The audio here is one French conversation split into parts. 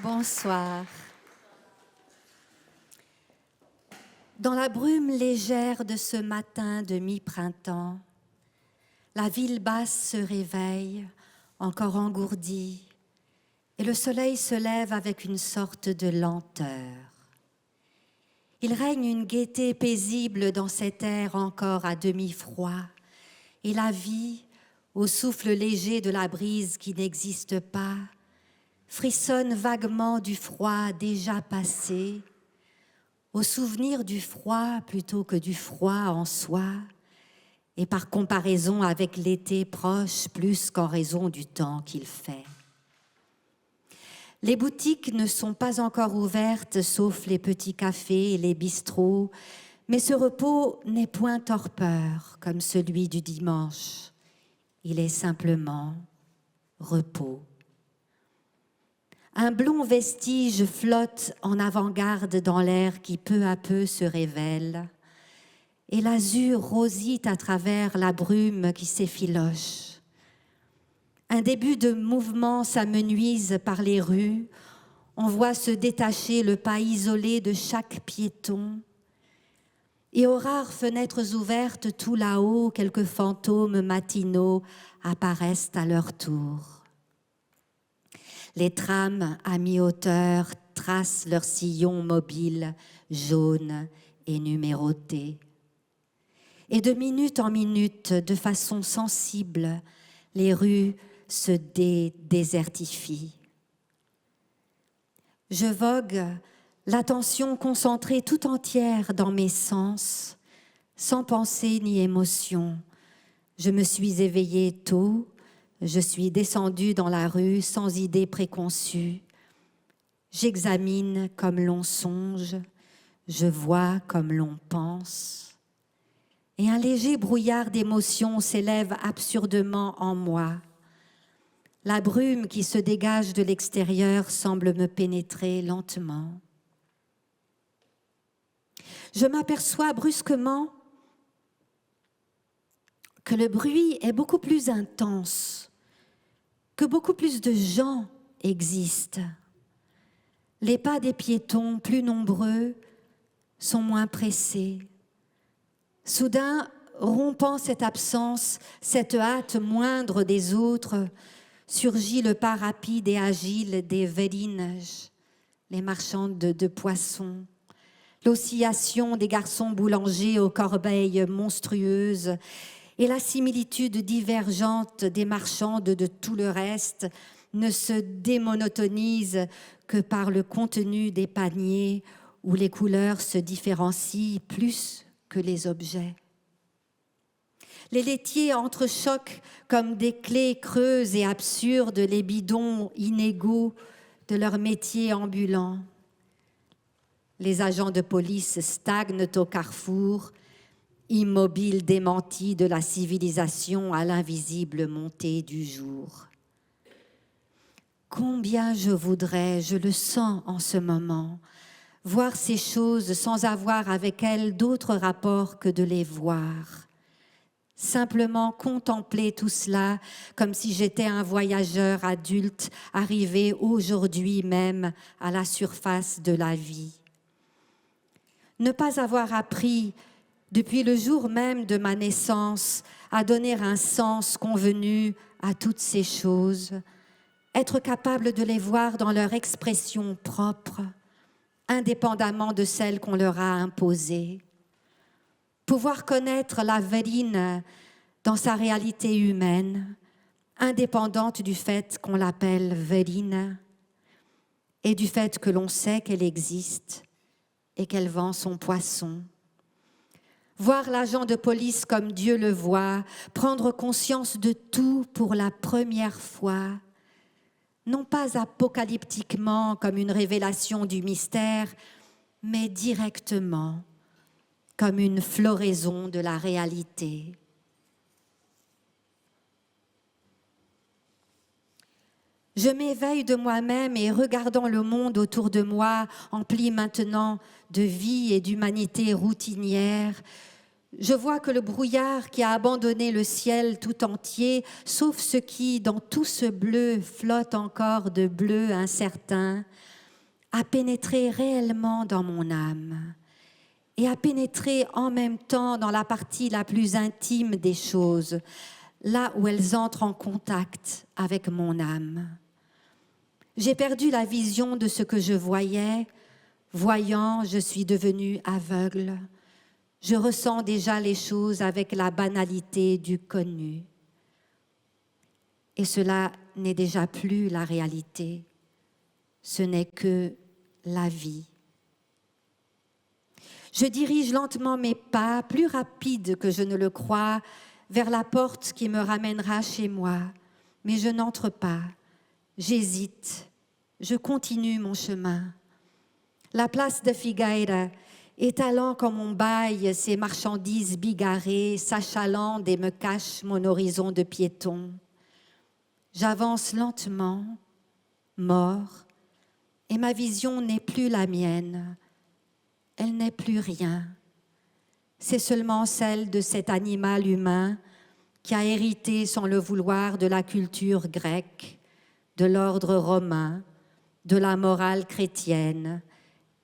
Bonsoir. Dans la brume légère de ce matin de mi-printemps, la ville basse se réveille, encore engourdie, et le soleil se lève avec une sorte de lenteur. Il règne une gaieté paisible dans cet air encore à demi froid, et la vie, au souffle léger de la brise qui n'existe pas, frissonne vaguement du froid déjà passé, au souvenir du froid plutôt que du froid en soi, et par comparaison avec l'été proche plus qu'en raison du temps qu'il fait. Les boutiques ne sont pas encore ouvertes, sauf les petits cafés et les bistrots, mais ce repos n'est point torpeur comme celui du dimanche. Il est simplement repos. Un blond vestige flotte en avant-garde dans l'air qui peu à peu se révèle, et l'azur rosite à travers la brume qui s'effiloche. Un début de mouvement s'amenuise par les rues, on voit se détacher le pas isolé de chaque piéton, et aux rares fenêtres ouvertes tout là-haut, quelques fantômes matinaux apparaissent à leur tour. Les trams à mi-hauteur tracent leurs sillons mobiles, jaunes et numérotés. Et de minute en minute, de façon sensible, les rues se désertifient. Je vogue, l'attention concentrée tout entière dans mes sens, sans pensée ni émotion. Je me suis éveillée tôt, je suis descendue dans la rue sans idée préconçue. J'examine comme l'on songe, je vois comme l'on pense. Et un léger brouillard d'émotions s'élève absurdement en moi. La brume qui se dégage de l'extérieur semble me pénétrer lentement. Je m'aperçois brusquement que le bruit est beaucoup plus intense, que beaucoup plus de gens existent. Les pas des piétons, plus nombreux, sont moins pressés. Soudain, rompant cette absence, cette hâte moindre des autres, surgit le pas rapide et agile des vélinas, les marchandes de poissons, l'oscillation des garçons boulangers aux corbeilles monstrueuses et la similitude divergente des marchandes de tout le reste ne se démonotonise que par le contenu des paniers où les couleurs se différencient plus que les objets. Les laitiers entrechoquent comme des clés creuses et absurdes les bidons inégaux de leur métier ambulant. Les agents de police stagnent au carrefour, immobiles démentis de la civilisation à l'invisible montée du jour. Combien je voudrais, je le sens en ce moment, voir ces choses sans avoir avec elles d'autre rapport que de les voir. Simplement contempler tout cela comme si j'étais un voyageur adulte arrivé aujourd'hui même à la surface de la vie. Ne pas avoir appris depuis le jour même de ma naissance à donner un sens convenu à toutes ces choses, être capable de les voir dans leur expression propre, indépendamment de celle qu'on leur a imposée. Pouvoir connaître la véline dans sa réalité humaine, indépendante du fait qu'on l'appelle véline et du fait que l'on sait qu'elle existe et qu'elle vend son poisson. Voir l'agent de police comme Dieu le voit, prendre conscience de tout pour la première fois, non pas apocalyptiquement comme une révélation du mystère, mais directement comme une floraison de la réalité. Je m'éveille de moi-même et regardant le monde autour de moi, empli maintenant de vie et d'humanité routinière, je vois que le brouillard qui a abandonné le ciel tout entier, sauf ce qui, dans tout ce bleu, flotte encore de bleu incertain, à pénétrer réellement dans mon âme et à pénétrer en même temps dans la partie la plus intime des choses, là où elles entrent en contact avec mon âme. J'ai perdu la vision de ce que je voyais. Voyant, je suis devenue aveugle. Je ressens déjà les choses avec la banalité du connu. Et cela n'est déjà plus la réalité. Ce n'est que la vie. Je dirige lentement mes pas, plus rapides que je ne le crois, vers la porte qui me ramènera chez moi. Mais je n'entre pas. J'hésite. Je continue mon chemin. La place de Figueira, étalant comme on baille ses marchandises bigarrées, s'achalandent et me cache mon horizon de piétons. J'avance lentement, mort, et ma vision n'est plus la mienne. Elle n'est plus rien. C'est seulement celle de cet animal humain qui a hérité sans le vouloir de la culture grecque, de l'ordre romain, de la morale chrétienne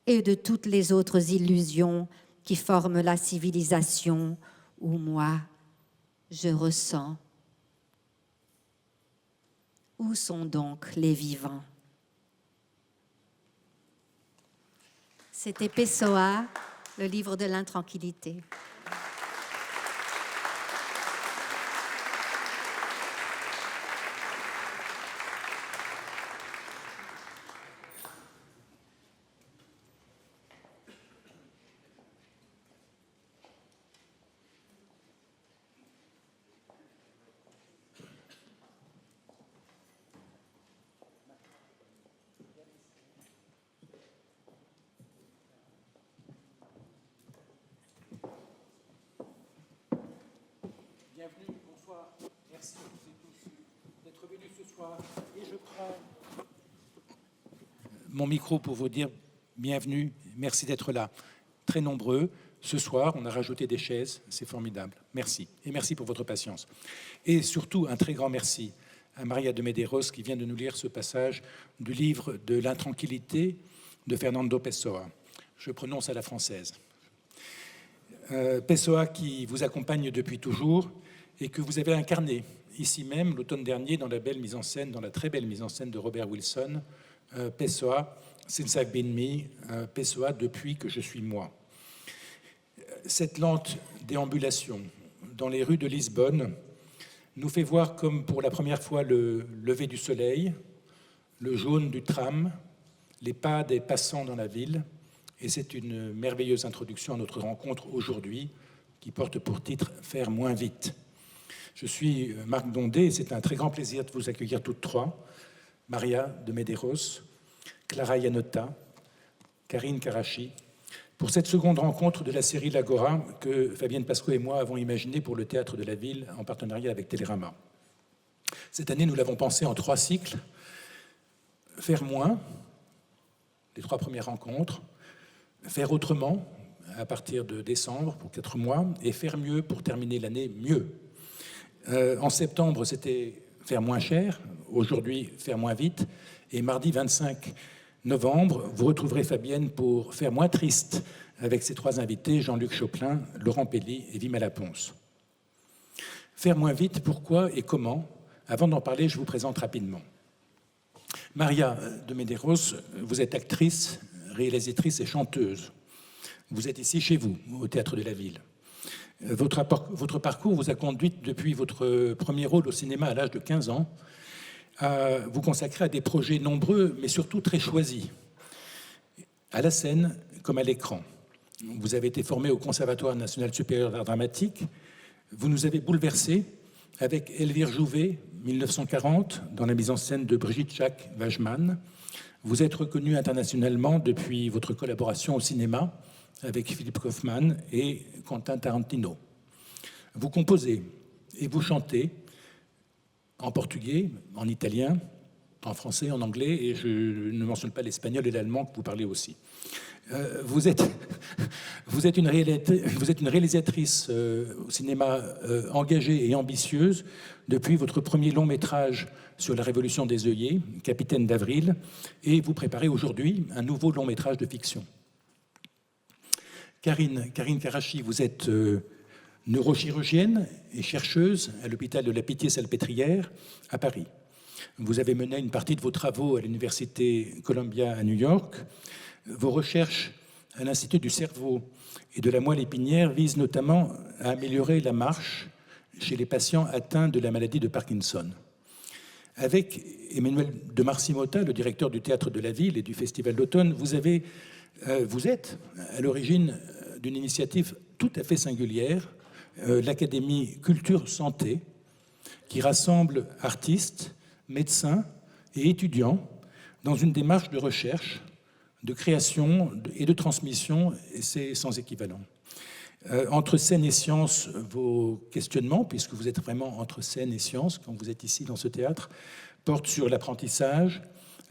et de toutes les autres illusions qui forment la civilisation où moi, je ressens. Où sont donc les vivants? C'était Pessoa, le livre de l'intranquillité. Bienvenue, bonsoir, merci à tous et tous d'être venus ce soir. Et je prends mon micro pour vous dire bienvenue, merci d'être là. Très nombreux, ce soir on a rajouté des chaises, c'est formidable, merci. Et merci pour votre patience. Et surtout un très grand merci à Maria de Medeiros qui vient de nous lire ce passage du livre de l'intranquillité de Fernando Pessoa. Je prononce à la française. Pessoa qui vous accompagne depuis toujours et que vous avez incarné ici même l'automne dernier dans la belle mise en scène, dans la très belle mise en scène de Robert Wilson, Pessoa, Since I've Been Me, Pessoa depuis que je suis moi. Cette lente déambulation dans les rues de Lisbonne nous fait voir comme pour la première fois le lever du soleil, le jaune du tram, les pas des passants dans la ville. Et c'est une merveilleuse introduction à notre rencontre aujourd'hui qui porte pour titre « Faire moins vite ». Je suis Marc Dondé et c'est un très grand plaisir de vous accueillir toutes trois. Maria de Medeiros, Clara Iannotta, Karine Karachi, pour cette seconde rencontre de la série L'Agora que Fabienne Pasco et moi avons imaginée pour le Théâtre de la Ville en partenariat avec Télérama. Cette année, nous l'avons pensé en 3 cycles. Faire moins, les 3 premières rencontres, faire autrement à partir de décembre pour 4 mois et faire mieux pour terminer l'année mieux. En septembre, c'était faire moins cher, aujourd'hui faire moins vite et mardi 25 novembre, vous retrouverez Fabienne pour faire moins triste avec ses 3 invités, Jean-Luc Choplin, Laurent Pelli et Vima Laponce. Faire moins vite, pourquoi et comment? Avant d'en parler, je vous présente rapidement. Maria de Medeiros, vous êtes actrice, réalisatrice et chanteuse. Vous êtes ici chez vous, au Théâtre de la Ville. Votre parcours vous a conduite depuis votre premier rôle au cinéma à l'âge de 15 ans à vous consacrer à des projets nombreux, mais surtout très choisis, à la scène comme à l'écran. Vous avez été formé au Conservatoire national supérieur d'art dramatique. Vous nous avez bouleversés avec Elvire Jouvet, 1940, dans la mise en scène de Brigitte Jacques-Wageman. Vous êtes reconnu internationalement depuis votre collaboration au cinéma avec Philippe Kaufman et Quentin Tarantino. Vous composez et vous chantez en portugais, en italien, en français, en anglais, et je ne mentionne pas l'espagnol et l'allemand que vous parlez aussi. Vous êtes une réalisatrice au cinéma engagée et ambitieuse depuis votre premier long métrage sur la Révolution des œillets, Capitaine d'Avril, et vous préparez aujourd'hui un nouveau long métrage de fiction. Karine Karachi, vous êtes neurochirurgienne et chercheuse à l'hôpital de la Pitié-Salpêtrière à Paris. Vous avez mené une partie de vos travaux à l'université Columbia à New York. Vos recherches à l'Institut du cerveau et de la moelle épinière visent notamment à améliorer la marche chez les patients atteints de la maladie de Parkinson. Avec Emmanuel de Marcimota, le directeur du Théâtre de la Ville et du Festival d'automne, vous êtes à l'origine d'une initiative tout à fait singulière, l'Académie Culture Santé, qui rassemble artistes, médecins et étudiants dans une démarche de recherche, de création et de transmission, et c'est sans équivalent. Entre scène et science, vos questionnements, puisque vous êtes vraiment entre scène et science quand vous êtes ici dans ce théâtre, portent sur l'apprentissage,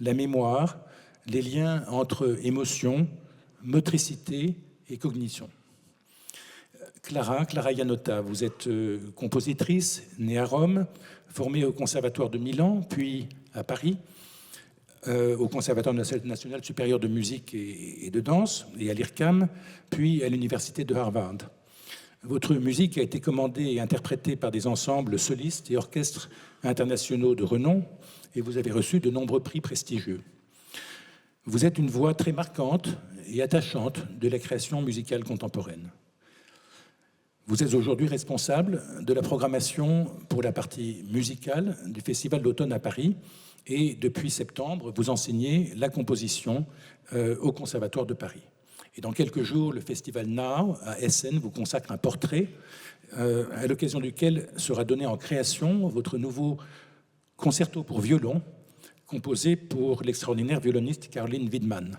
la mémoire, les liens entre émotion, motricité et cognition. Clara Iannotta, vous êtes compositrice, née à Rome, formée au Conservatoire de Milan, puis à Paris, au Conservatoire national supérieur de musique et de danse, et à l'IRCAM, puis à l'université de Harvard. Votre musique a été commandée et interprétée par des ensembles solistes et orchestres internationaux de renom, et vous avez reçu de nombreux prix prestigieux. Vous êtes une voix très marquante et attachante de la création musicale contemporaine. Vous êtes aujourd'hui responsable de la programmation pour la partie musicale du Festival d'automne à Paris et depuis septembre, vous enseignez la composition au Conservatoire de Paris. Et dans quelques jours, le Festival Now à Essen vous consacre un portrait à l'occasion duquel sera donné en création votre nouveau concerto pour violon composé pour l'extraordinaire violoniste Caroline Widmann.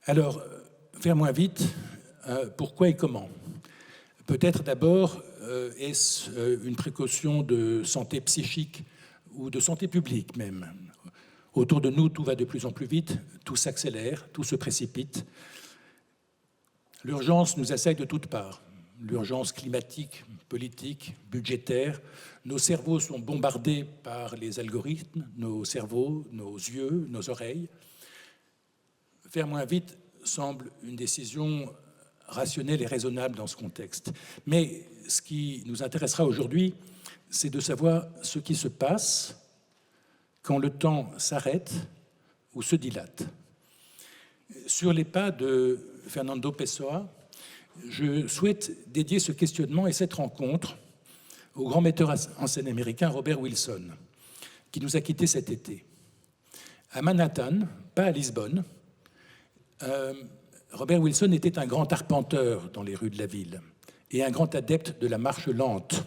Alors, faire moins vite, pourquoi et comment? Peut-être d'abord, est-ce une précaution de santé psychique ou de santé publique même? Autour de nous, tout va de plus en plus vite, tout s'accélère, tout se précipite. L'urgence nous assaille de toutes parts. L'urgence climatique, politique, budgétaire. Nos cerveaux sont bombardés par les algorithmes, nos cerveaux, nos yeux, nos oreilles. Faire moins vite semble une décision rationnelle et raisonnable dans ce contexte. Mais ce qui nous intéressera aujourd'hui, c'est de savoir ce qui se passe quand le temps s'arrête ou se dilate. Sur les pas de Fernando Pessoa, je souhaite dédier ce questionnement et cette rencontre au grand metteur en scène américain Robert Wilson, qui nous a quittés cet été. À Manhattan, pas à Lisbonne, Robert Wilson était un grand arpenteur dans les rues de la ville et un grand adepte de la marche lente.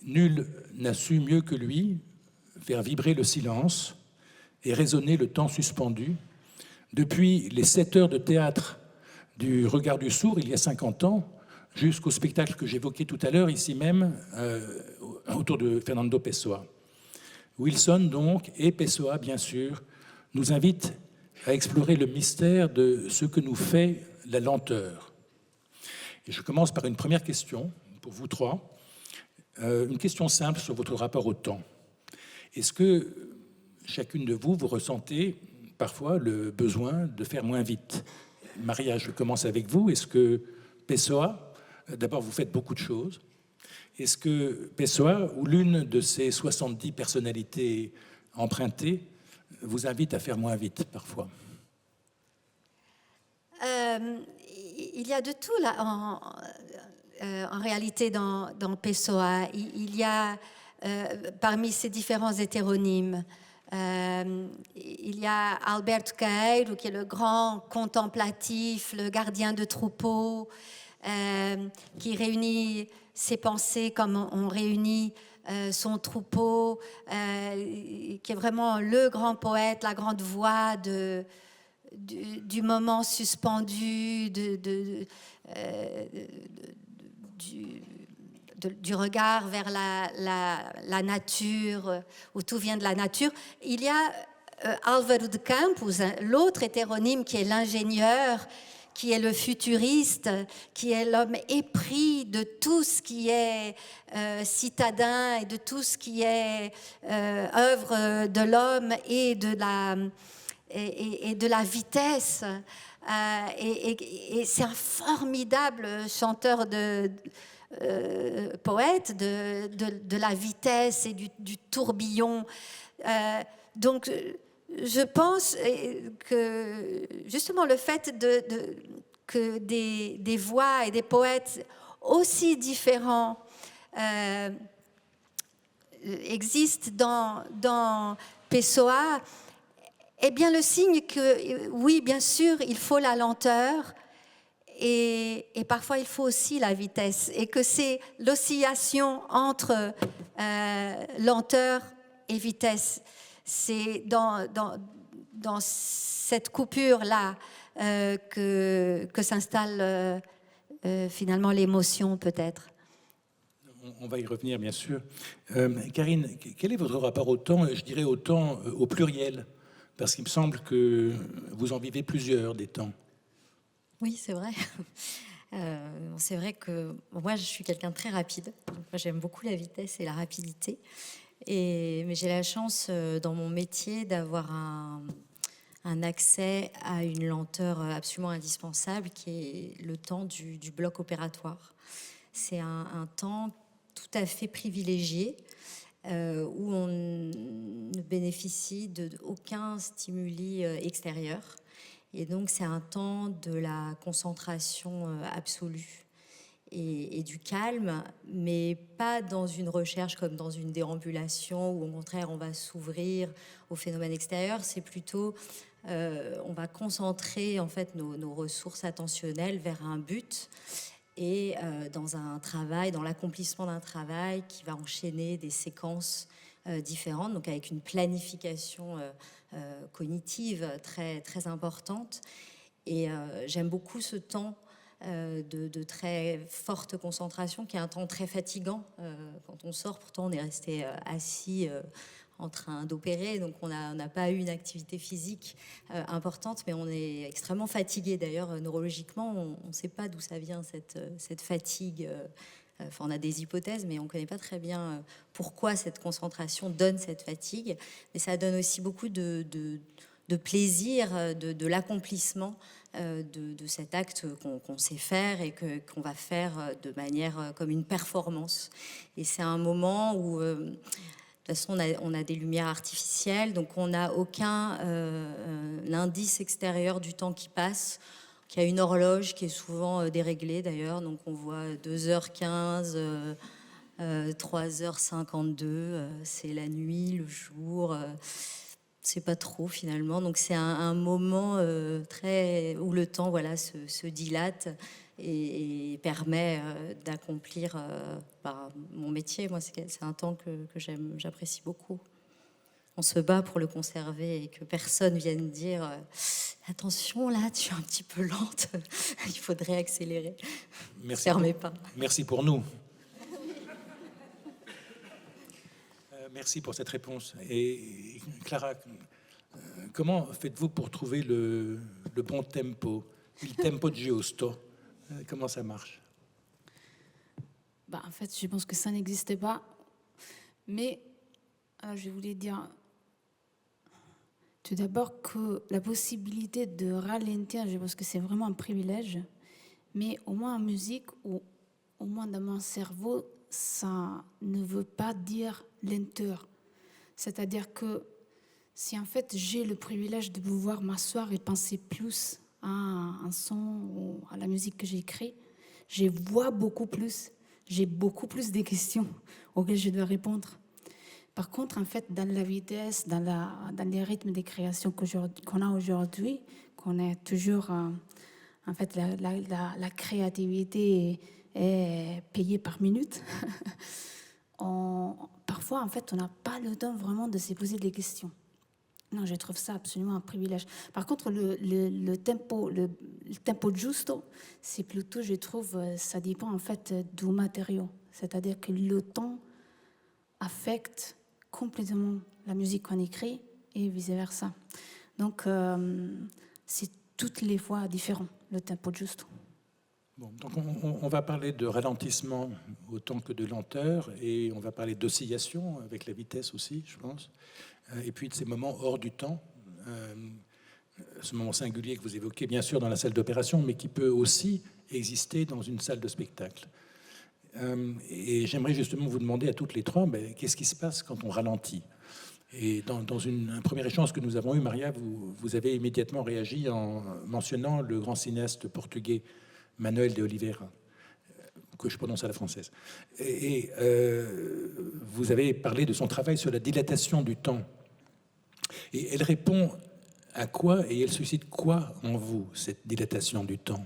Nul n'a su mieux que lui faire vibrer le silence et résonner le temps suspendu depuis les 7 heures de théâtre du Regard du Sourd, il y a 50 ans, jusqu'au spectacle que j'évoquais tout à l'heure, ici même, autour de Fernando Pessoa. Wilson, donc, et Pessoa, bien sûr, nous invitent à explorer le mystère de ce que nous fait la lenteur. Et je commence par une première question, pour vous trois, une question simple sur votre rapport au temps. Est-ce que chacune de vous, vous ressentez parfois le besoin de faire moins vite? Maria, je commence avec vous. Est-ce que Pessoa, d'abord vous faites beaucoup de choses, est-ce que Pessoa, ou l'une de ces 70 personnalités empruntées, vous invite à faire moins vite parfois? Il y a de tout là, en réalité dans Pessoa. Il y a parmi ces différents hétéronymes, il y a Alberto Caeiro, qui est le grand contemplatif, le gardien de troupeau, qui réunit ses pensées comme on réunit son troupeau, qui est vraiment le grand poète, la grande voix du moment suspendu, de du regard vers la nature, où tout vient de la nature. Il y a Álvaro de Campos, l'autre hétéronyme qui est l'ingénieur, qui est le futuriste, qui est l'homme épris de tout ce qui est citadin et de tout ce qui est œuvre de l'homme et de la vitesse. Et c'est un formidable chanteur poète de la vitesse et du tourbillon. Donc, je pense que justement le fait que des voix et des poètes aussi différents existent dans Pessoa est bien le signe que, oui, bien sûr, il faut la lenteur et parfois il faut aussi la vitesse, et que c'est l'oscillation entre lenteur et vitesse. C'est dans cette coupure-là que s'installe finalement l'émotion, peut-être. On va y revenir, bien sûr. Karine, quel est votre rapport au temps, je dirais au temps au pluriel? Parce qu'il me semble que vous en vivez plusieurs des temps. Oui, c'est vrai. C'est vrai que moi, je suis quelqu'un de très rapide. Donc, moi, j'aime beaucoup la vitesse et la rapidité. Mais j'ai la chance dans mon métier d'avoir un accès à une lenteur absolument indispensable, qui est le temps du bloc opératoire. C'est un temps tout à fait privilégié où on ne bénéficie d'aucun stimuli extérieur. Et donc, c'est un temps de la concentration absolue et du calme, mais pas dans une recherche comme dans une déambulation où, au contraire, on va s'ouvrir au phénomène extérieur. C'est plutôt, on va concentrer en fait nos ressources attentionnelles vers un but et dans un travail, dans l'accomplissement d'un travail qui va enchaîner des séquences différentes, donc avec une planification cognitive très, très importante. Et j'aime beaucoup ce temps de très forte concentration, qui est un temps très fatigant. Quand on sort, pourtant, on est resté assis en train d'opérer, donc on n'a pas eu une activité physique importante, mais on est extrêmement fatigué. D'ailleurs, neurologiquement, on ne sait pas d'où ça vient, cette fatigue. Enfin, on a des hypothèses, mais on ne connaît pas très bien pourquoi cette concentration donne cette fatigue. Mais ça donne aussi beaucoup de plaisir, de l'accomplissement de cet acte qu'on sait faire et qu'on va faire de manière comme une performance. Et c'est un moment où, de toute façon, on a des lumières artificielles, donc on n'a aucun indice extérieur du temps qui passe. Il y a une horloge qui est souvent déréglée d'ailleurs, donc on voit 2h15, 3h52, c'est la nuit, le jour, c'est pas trop finalement. Donc c'est un moment très où le temps se dilate et permet d'accomplir mon métier. Moi, c'est un temps que j'apprécie beaucoup. On se bat pour le conserver et que personne vienne dire attention, là, tu es un petit peu lente, il faudrait accélérer. Merci. Fermez pas. Merci pour nous. Merci pour cette réponse. Et Clara, comment faites-vous pour trouver le bon tempo, il tempo giusto? Comment ça marche? En fait, je pense que ça n'existait pas. Mais je voulais dire tout d'abord que la possibilité de ralentir, je pense que c'est vraiment un privilège. Mais au moins en musique, ou au moins dans mon cerveau, ça ne veut pas dire lenteur. C'est-à-dire que si en fait j'ai le privilège de pouvoir m'asseoir et penser plus à un son ou à la musique que j'ai écrite, je vois beaucoup plus, j'ai beaucoup plus de questions auxquelles je dois répondre. Par contre, en fait, dans la vitesse, dans les rythmes de création qu'on a aujourd'hui, qu'on est toujours, en fait, la créativité est payée par minute. Parfois, en fait, on n'a pas le temps vraiment de se poser des questions. Non, je trouve ça absolument un privilège. Par contre, le tempo giusto, c'est plutôt, je trouve, ça dépend en fait du matériau. C'est-à-dire que le temps affecte complètement la musique qu'on écrit et vice-versa. Donc, c'est toutes les fois différent, le tempo giusto. Bon, donc on va parler de ralentissement autant que de lenteur, et on va parler d'oscillation avec la vitesse aussi, je pense, et puis de ces moments hors du temps, ce moment singulier que vous évoquez bien sûr dans la salle d'opération, mais qui peut aussi exister dans une salle de spectacle. Et j'aimerais justement vous demander à toutes les trois, qu'est-ce qui se passe quand on ralentit? Et dans un premier échange que nous avons eu, Maria, vous avez immédiatement réagi en mentionnant le grand cinéaste portugais Manuel de Oliveira, que je prononce à la française. Et vous avez parlé de son travail sur la dilatation du temps. Et elle répond à quoi et elle suscite quoi en vous, cette dilatation du temps?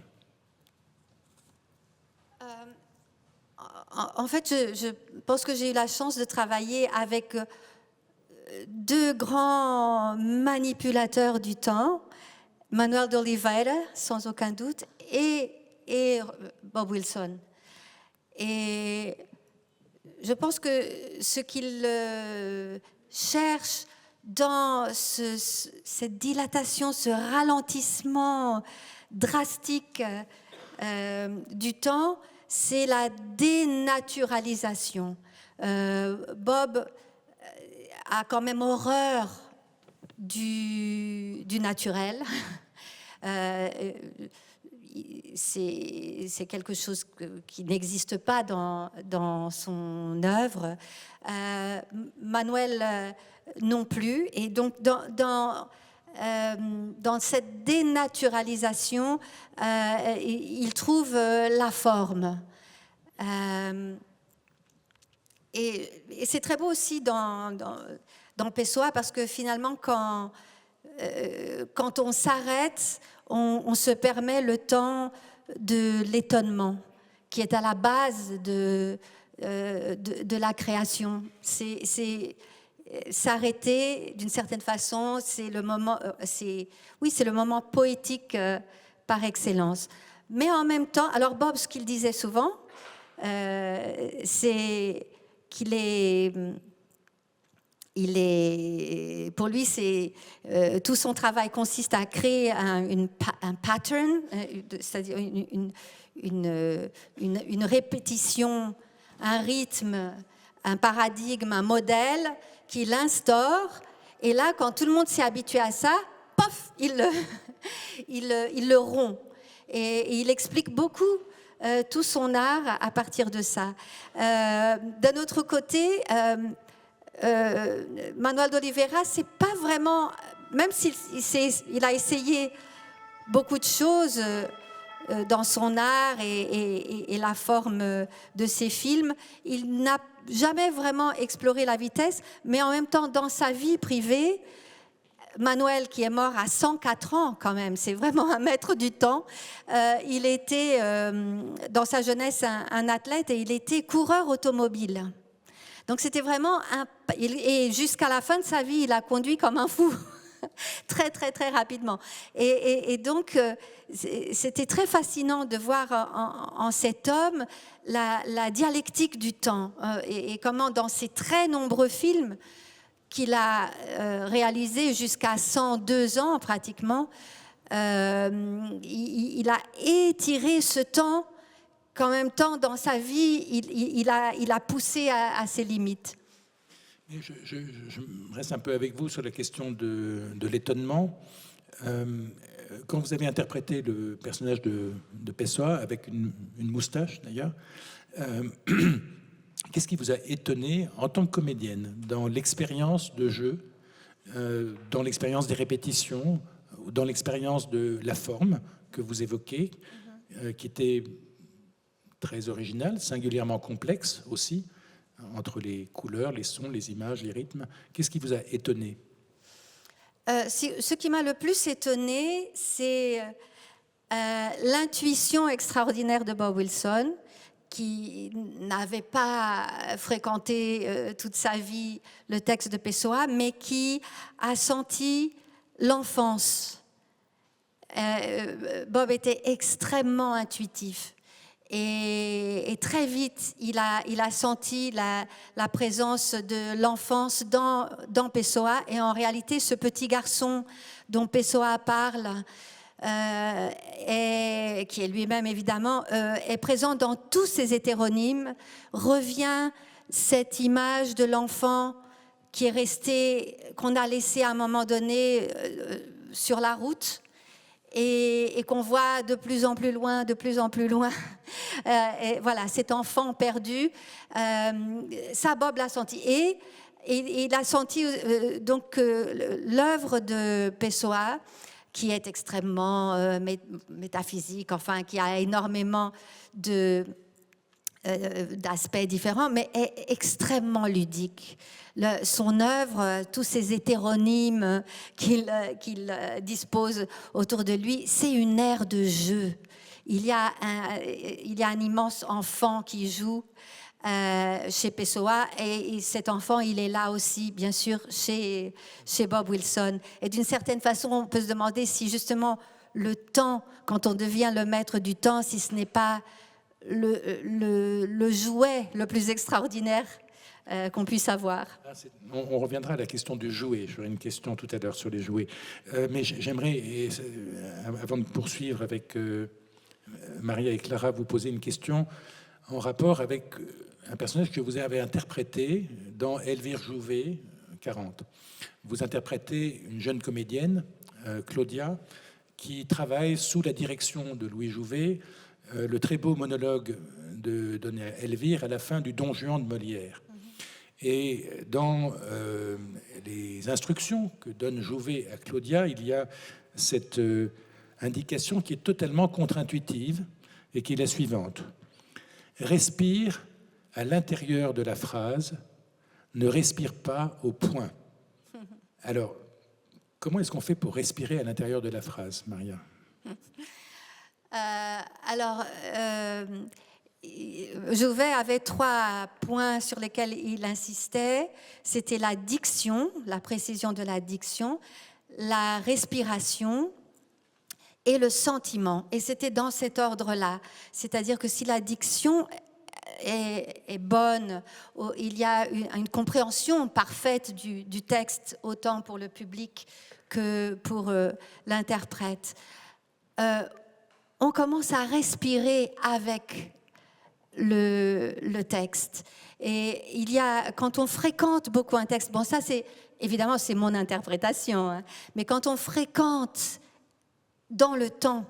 En fait, je pense que j'ai eu la chance de travailler avec deux grands manipulateurs du temps, Manuel de Oliveira, sans aucun doute, et Bob Wilson. Et je pense que ce qu'il cherche dans cette dilatation, ce ralentissement drastique du temps, c'est la dénaturalisation. Bob a quand même horreur du naturel. C'est quelque chose qui n'existe pas dans son œuvre. Manuel non plus. Et donc, dans cette dénaturalisation, il trouve la forme. Et c'est très beau aussi dans Pessoa, parce que finalement, quand on s'arrête, on se permet le temps de l'étonnement, qui est à la base de la création. C'est s'arrêter d'une certaine façon, c'est le moment poétique par excellence. Mais en même temps, alors Bob, ce qu'il disait souvent, c'est qu'il est pour lui, tout son travail consiste à créer un pattern, c'est-à-dire une répétition, un rythme, un paradigme, un modèle qu'il instaure. Et là, quand tout le monde s'est habitué à ça, pof, il le rompt. Et il explique beaucoup tout son art à partir de ça. D'un autre côté, Manuel de Oliveira, c'est pas vraiment, même s'il a essayé beaucoup de choses dans son art et la forme de ses films, il n'a jamais vraiment exploré la vitesse, mais en même temps, dans sa vie privée, Manuel, qui est mort à 104 ans quand même, c'est vraiment un maître du temps, il était, dans sa jeunesse, un athlète, et il était coureur automobile. Donc c'était vraiment et jusqu'à la fin de sa vie, il a conduit comme un fou, très très très rapidement. Et donc c'était très fascinant de voir en cet homme la dialectique du temps, et comment dans ses très nombreux films qu'il a réalisés jusqu'à 102 ans pratiquement, il a étiré ce temps. Qu'en même temps, dans sa vie, il a poussé à ses limites. Je reste un peu avec vous sur la question de l'étonnement. Quand vous avez interprété le personnage de Pessoa, avec une moustache d'ailleurs, qu'est-ce qui vous a étonné en tant que comédienne dans l'expérience de jeu, dans l'expérience des répétitions, dans l'expérience de la forme que vous évoquez, qui était très original, singulièrement complexe aussi, entre les couleurs, les sons, les images, les rythmes. Qu'est-ce qui vous a étonné? Ce qui m'a le plus étonné, c'est l'intuition extraordinaire de Bob Wilson, qui n'avait pas fréquenté toute sa vie le texte de Pessoa, mais qui a senti l'enfance. Bob était extrêmement intuitif. Et très vite, il a senti la présence de l'enfance dans Pessoa. Et en réalité, ce petit garçon dont Pessoa parle, qui est lui-même évidemment, est présent dans tous ces hétéronymes, revient cette image de l'enfant qui est resté, qu'on a laissé à un moment donné sur la route, et qu'on voit de plus en plus loin, de plus en plus loin. Et voilà, cet enfant perdu, ça Bob l'a senti. Et il a senti donc l'œuvre de Pessoa, qui est extrêmement métaphysique, enfin qui a énormément d'aspects différents, mais est extrêmement ludique. Son œuvre, tous ces hétéronymes qu'il dispose autour de lui, c'est une ère de jeu. Il y a un immense enfant qui joue chez Pessoa, et cet enfant, il est là aussi, bien sûr, chez Bob Wilson. Et d'une certaine façon, on peut se demander si justement le temps, quand on devient le maître du temps, si ce n'est pas le jouet le plus extraordinaire qu'on puisse avoir. On reviendra à la question du jouet. J'aurai une question tout à l'heure sur les jouets. Mais j'aimerais, avant de poursuivre avec Maria et Clara, vous poser une question en rapport avec un personnage que vous avez interprété dans Elvire Jouvet, 40. Vous interprétez une jeune comédienne, Claudia, qui travaille sous la direction de Louis Jouvet, le très beau monologue de Elvire à la fin du Don Juan de Molière. Et dans les instructions que donne Jouvet à Claudia, il y a cette indication qui est totalement contre-intuitive et qui est la suivante. Respire à l'intérieur de la phrase, ne respire pas au point. Alors, comment est-ce qu'on fait pour respirer à l'intérieur de la phrase, Maria ? Jouvet avait 3 points sur lesquels il insistait. C'était la diction, la précision de la diction, la respiration et le sentiment. Et c'était dans cet ordre-là. C'est-à-dire que si la diction est bonne, il y a une compréhension parfaite du texte, autant pour le public que pour l'interprète. On commence à respirer avec le texte. Et il y a, quand on fréquente beaucoup un texte, bon ça c'est, évidemment c'est mon interprétation, hein, mais quand on fréquente dans le temps,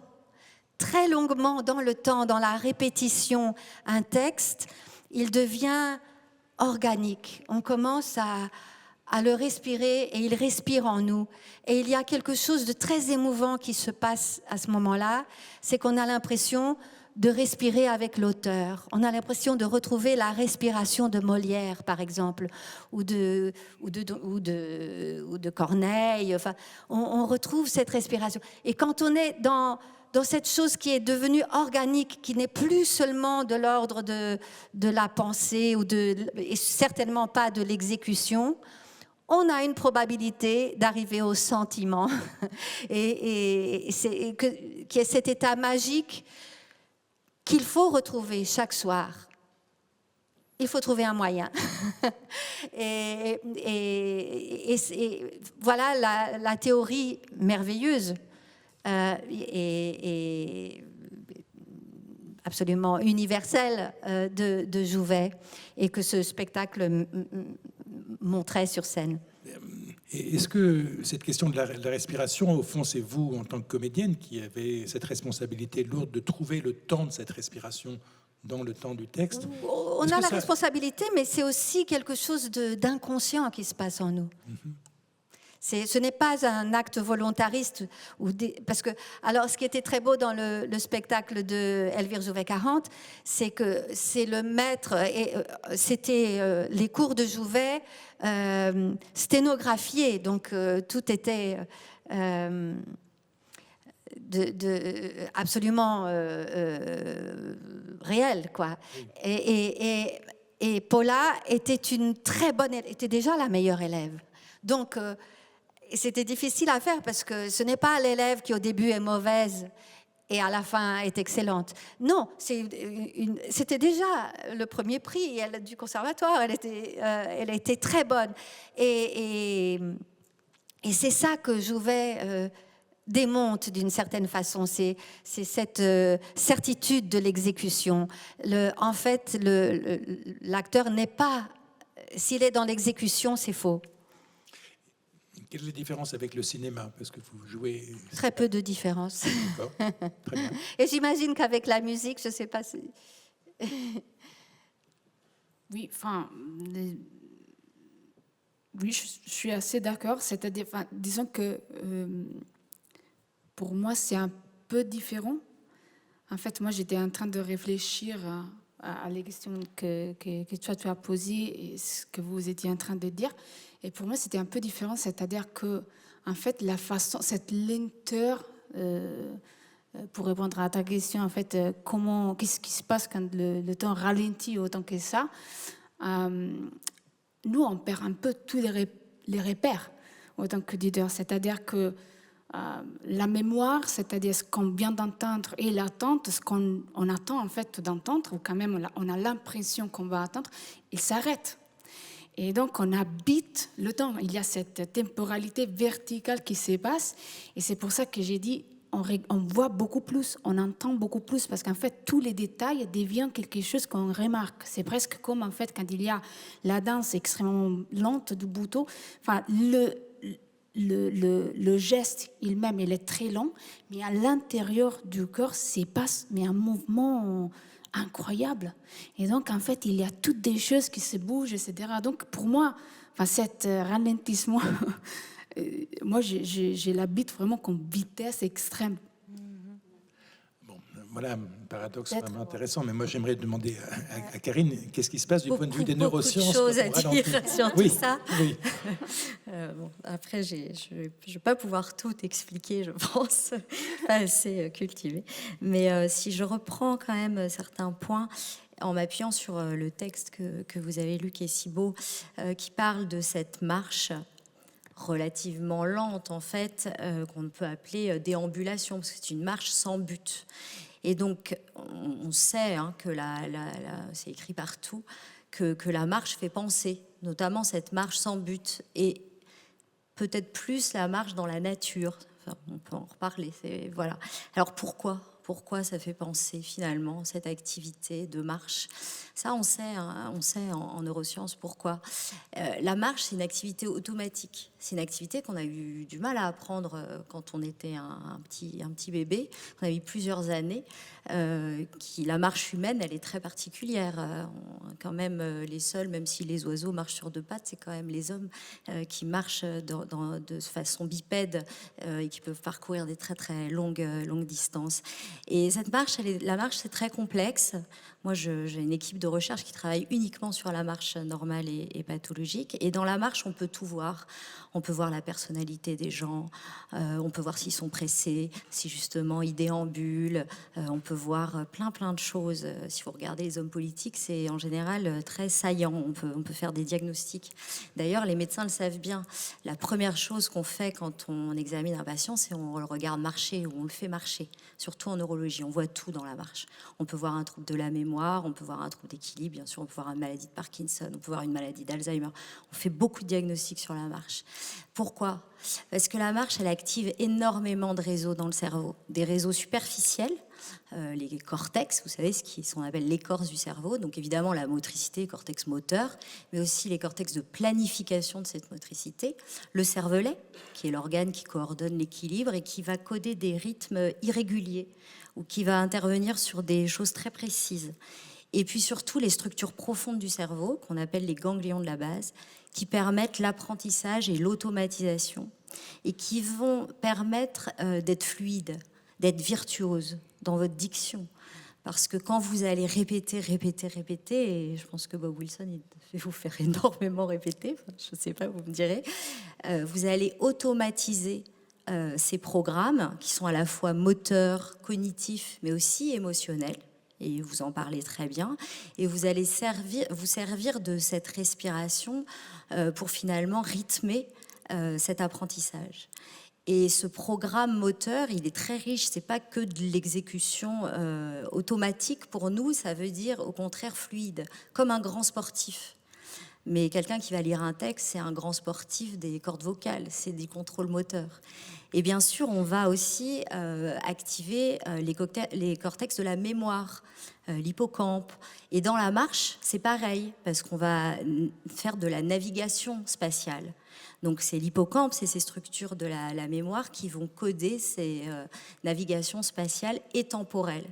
très longuement dans le temps, dans la répétition, un texte, il devient organique. On commence à le respirer et il respire en nous. Et il y a quelque chose de très émouvant qui se passe à ce moment-là, c'est qu'on a l'impression de respirer avec l'auteur. On a l'impression de retrouver la respiration de Molière, par exemple, ou de Corneille. Enfin, on retrouve cette respiration. Et quand on est dans cette chose qui est devenue organique, qui n'est plus seulement de l'ordre de la pensée, et certainement pas de l'exécution, on a une probabilité d'arriver au sentiment, qui est cet état magique qu'il faut retrouver chaque soir. Il faut trouver un moyen. et voilà la théorie merveilleuse et absolument universelle de Jouvet, et que ce spectacle montrait sur scène. Est-ce que cette question de la respiration, au fond, c'est vous, en tant que comédienne, qui avez cette responsabilité lourde de trouver le temps de cette respiration dans le temps du texte? On a la responsabilité, mais c'est aussi quelque chose d'inconscient qui se passe en nous. Ce n'est pas un acte volontariste. Parce que, alors, ce qui était très beau dans le spectacle de Elvire Jouvet 40, c'est que c'est le maître, et c'était les cours de Jouvet sténographiés, donc tout était absolument réel, quoi. Et Paula était était déjà la meilleure élève. Donc c'était difficile à faire parce que ce n'est pas l'élève qui au début est mauvaise et à la fin est excellente. Non, c'était déjà le premier prix du conservatoire, elle était très bonne. Et c'est ça que Jouvet démonte d'une certaine façon, c'est cette certitude de l'exécution. En fait, l'acteur n'est pas... S'il est dans l'exécution, c'est faux. Quelle est la différence avec le cinéma? Parce que vous jouez... Très peu de différence. D'accord, très bien. Et j'imagine qu'avec la musique, je ne sais pas si... Oui, enfin, oui, je suis assez d'accord. C'est-à-dire, enfin, disons que pour moi, c'est un peu différent. En fait, moi, j'étais en train de réfléchir à les questions que toi, tu as posées et ce que vous étiez en train de dire. Et pour moi, c'était un peu différent. C'est-à-dire que, en fait, la façon, cette lenteur, pour répondre à ta question, en fait, qu'est-ce qui se passe quand le temps ralentit autant que ça? Nous, on perd un peu tous les repères autant que leader. C'est-à-dire que la mémoire, c'est-à-dire ce qu'on vient d'entendre, et l'attente, ce qu'on attend en fait d'entendre, ou quand même on a l'impression qu'on va attendre, il s'arrête. Et donc on habite le temps. Il y a cette temporalité verticale qui se passe, et c'est pour ça que j'ai dit on voit beaucoup plus, on entend beaucoup plus, parce qu'en fait tous les détails deviennent quelque chose qu'on remarque. C'est presque comme en fait quand il y a la danse extrêmement lente du bouton. Enfin, le geste il-même, il est très long, mais à l'intérieur du corps, c'est passe, mais un mouvement incroyable. Et donc, en fait, il y a toutes des choses qui se bougent, etc. Donc, pour moi, enfin, cet ralentissement, moi, j'ai l'habitude vraiment comme vitesse extrême. Voilà un paradoxe vraiment intéressant, mais moi j'aimerais demander à Karine, qu'est-ce qui se passe du point de vue des neurosciences? Beaucoup de choses à dire sur tout ça. Oui. Bon, après, je ne vais pas pouvoir tout expliquer, je pense, pas assez cultivé. Mais si je reprends quand même certains points, en m'appuyant sur le texte que vous avez lu, qui est si beau, qui parle de cette marche relativement lente, en fait, qu'on peut appeler déambulation, parce que c'est une marche sans but. Et donc, on sait que c'est écrit partout, que la marche fait penser, notamment cette marche sans but, et peut-être plus la marche dans la nature. Enfin, on peut en reparler. Voilà. Alors pourquoi ça fait penser finalement cette activité de marche? Ça, on sait en neurosciences pourquoi. La marche, c'est une activité automatique. C'est une activité qu'on a eu du mal à apprendre quand on était un petit bébé. On a eu plusieurs années. La marche humaine, elle est très particulière. Quand même, les seuls, même si les oiseaux marchent sur deux pattes, c'est quand même les hommes qui marchent de façon bipède et qui peuvent parcourir des très très longues distances. Et cette marche, la marche, c'est très complexe. Moi, j'ai une équipe de recherche qui travaille uniquement sur la marche normale et pathologique. Et dans la marche, on peut tout voir. On peut voir la personnalité des gens, on peut voir s'ils sont pressés, si justement ils déambulent, on peut voir plein de choses. Si vous regardez les hommes politiques, c'est en général très saillant, on peut faire des diagnostics. D'ailleurs, les médecins le savent bien. La première chose qu'on fait quand on examine un patient, c'est on le regarde marcher ou on le fait marcher, surtout en neurologie. On voit tout dans la marche. On peut voir un trouble de la mémoire, on peut voir un trouble d'équilibre, bien sûr, on peut voir une maladie de Parkinson, on peut voir une maladie d'Alzheimer. On fait beaucoup de diagnostics sur la marche. Pourquoi ? Parce que la marche, elle active énormément de réseaux dans le cerveau. Des réseaux superficiels, les cortex, vous savez, ce qu'on appelle l'écorce du cerveau. Donc évidemment la motricité, cortex moteur, mais aussi les cortex de planification de cette motricité. Le cervelet, qui est l'organe qui coordonne l'équilibre et qui va coder des rythmes irréguliers ou qui va intervenir sur des choses très précises. Et puis surtout les structures profondes du cerveau, qu'on appelle les ganglions de la base, qui permettent l'apprentissage et l'automatisation, et qui vont permettre d'être fluide, d'être virtuose dans votre diction. Parce que quand vous allez répéter, et je pense que Bob Wilson, il fait vous faire énormément répéter, je ne sais pas, vous me direz, vous allez automatiser ces programmes qui sont à la fois moteurs, cognitifs, mais aussi émotionnels. Et vous en parlez très bien, et vous allez vous servir de cette respiration pour finalement rythmer cet apprentissage. Et ce programme moteur, il est très riche. C'est pas que de l'exécution automatique pour nous. Ça veut dire au contraire fluide, comme un grand sportif. Mais quelqu'un qui va lire un texte, c'est un grand sportif des cordes vocales, c'est du contrôle moteur. Et bien sûr, on va aussi activer les cortex de la mémoire, l'hippocampe. Et dans la marche, c'est pareil, parce qu'on va faire de la navigation spatiale. Donc c'est l'hippocampe, c'est ces structures de la mémoire qui vont coder ces navigations spatiales et temporelles.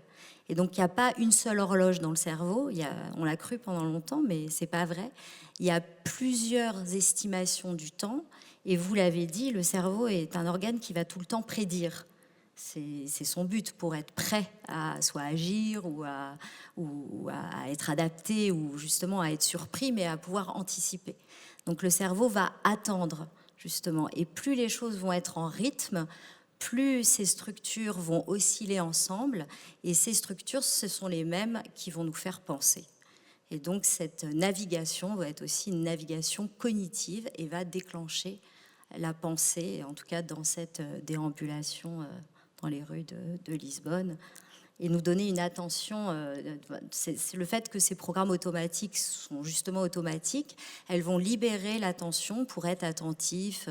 Et donc il n'y a pas une seule horloge dans le cerveau, on l'a cru pendant longtemps, mais ce n'est pas vrai. Il y a plusieurs estimations du temps, et vous l'avez dit, le cerveau est un organe qui va tout le temps prédire. C'est son but pour être prêt à soit agir ou à être adapté ou justement à être surpris, mais à pouvoir anticiper. Donc le cerveau va attendre justement, et plus les choses vont être en rythme, plus ces structures vont osciller ensemble, et ces structures, ce sont les mêmes qui vont nous faire penser. Et donc cette navigation va être aussi une navigation cognitive et va déclencher la pensée, en tout cas dans cette déambulation dans les rues de Lisbonne, et nous donner une attention. C'est le fait que ces programmes automatiques sont justement automatiques, elles vont libérer l'attention pour être attentifs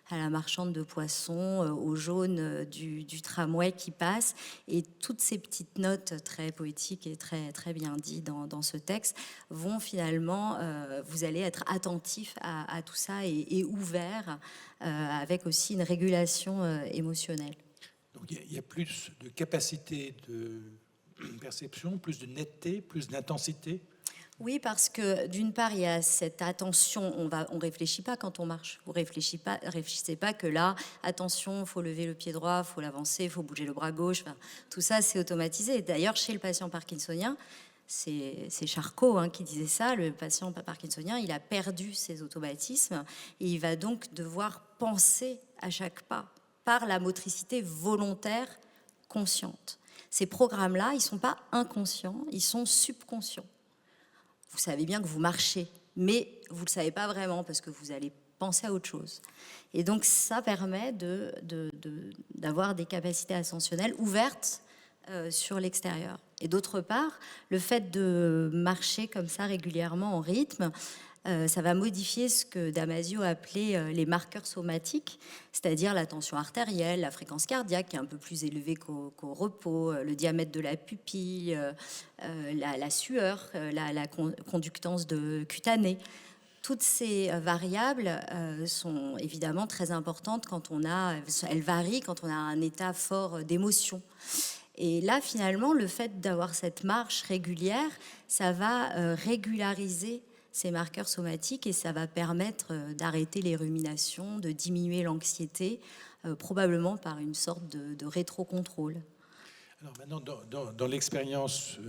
à la marchande de poissons, au jaune du tramway qui passe, et toutes ces petites notes très poétiques et très, très bien dites dans ce texte vont finalement, vous allez être attentif à tout ça et ouvert, avec aussi une régulation émotionnelle. Donc il y a plus de capacité de perception, plus de netteté, plus d'intensité. Oui, parce que d'une part, il y a cette attention, on réfléchit pas quand on marche. Vous réfléchissez pas que là, attention, faut lever le pied droit, faut l'avancer, faut bouger le bras gauche. Enfin, tout ça, c'est automatisé. D'ailleurs, chez le patient parkinsonien, c'est Charcot qui disait ça, le patient parkinsonien, il a perdu ses automatismes et il va donc devoir penser à chaque pas par la motricité volontaire consciente. Ces programmes-là, ils ne sont pas inconscients, ils sont subconscients. Vous savez bien que vous marchez, mais vous ne le savez pas vraiment parce que vous allez penser à autre chose. Et donc ça permet d'avoir des capacités ascensionnelles ouvertes sur l'extérieur. Et d'autre part, le fait de marcher comme ça régulièrement en rythme, ça va modifier ce que Damasio appelait les marqueurs somatiques, c'est-à-dire la tension artérielle, la fréquence cardiaque qui est un peu plus élevée qu'au repos, le diamètre de la pupille, la sueur, la conductance cutanée. Toutes ces variables sont évidemment très importantes elles varient quand on a un état fort d'émotion. Et là, finalement, le fait d'avoir cette marche régulière, ça va régulariser ces marqueurs somatiques et ça va permettre d'arrêter les ruminations, de diminuer l'anxiété, probablement par une sorte de rétro-contrôle. Alors maintenant, dans l'expérience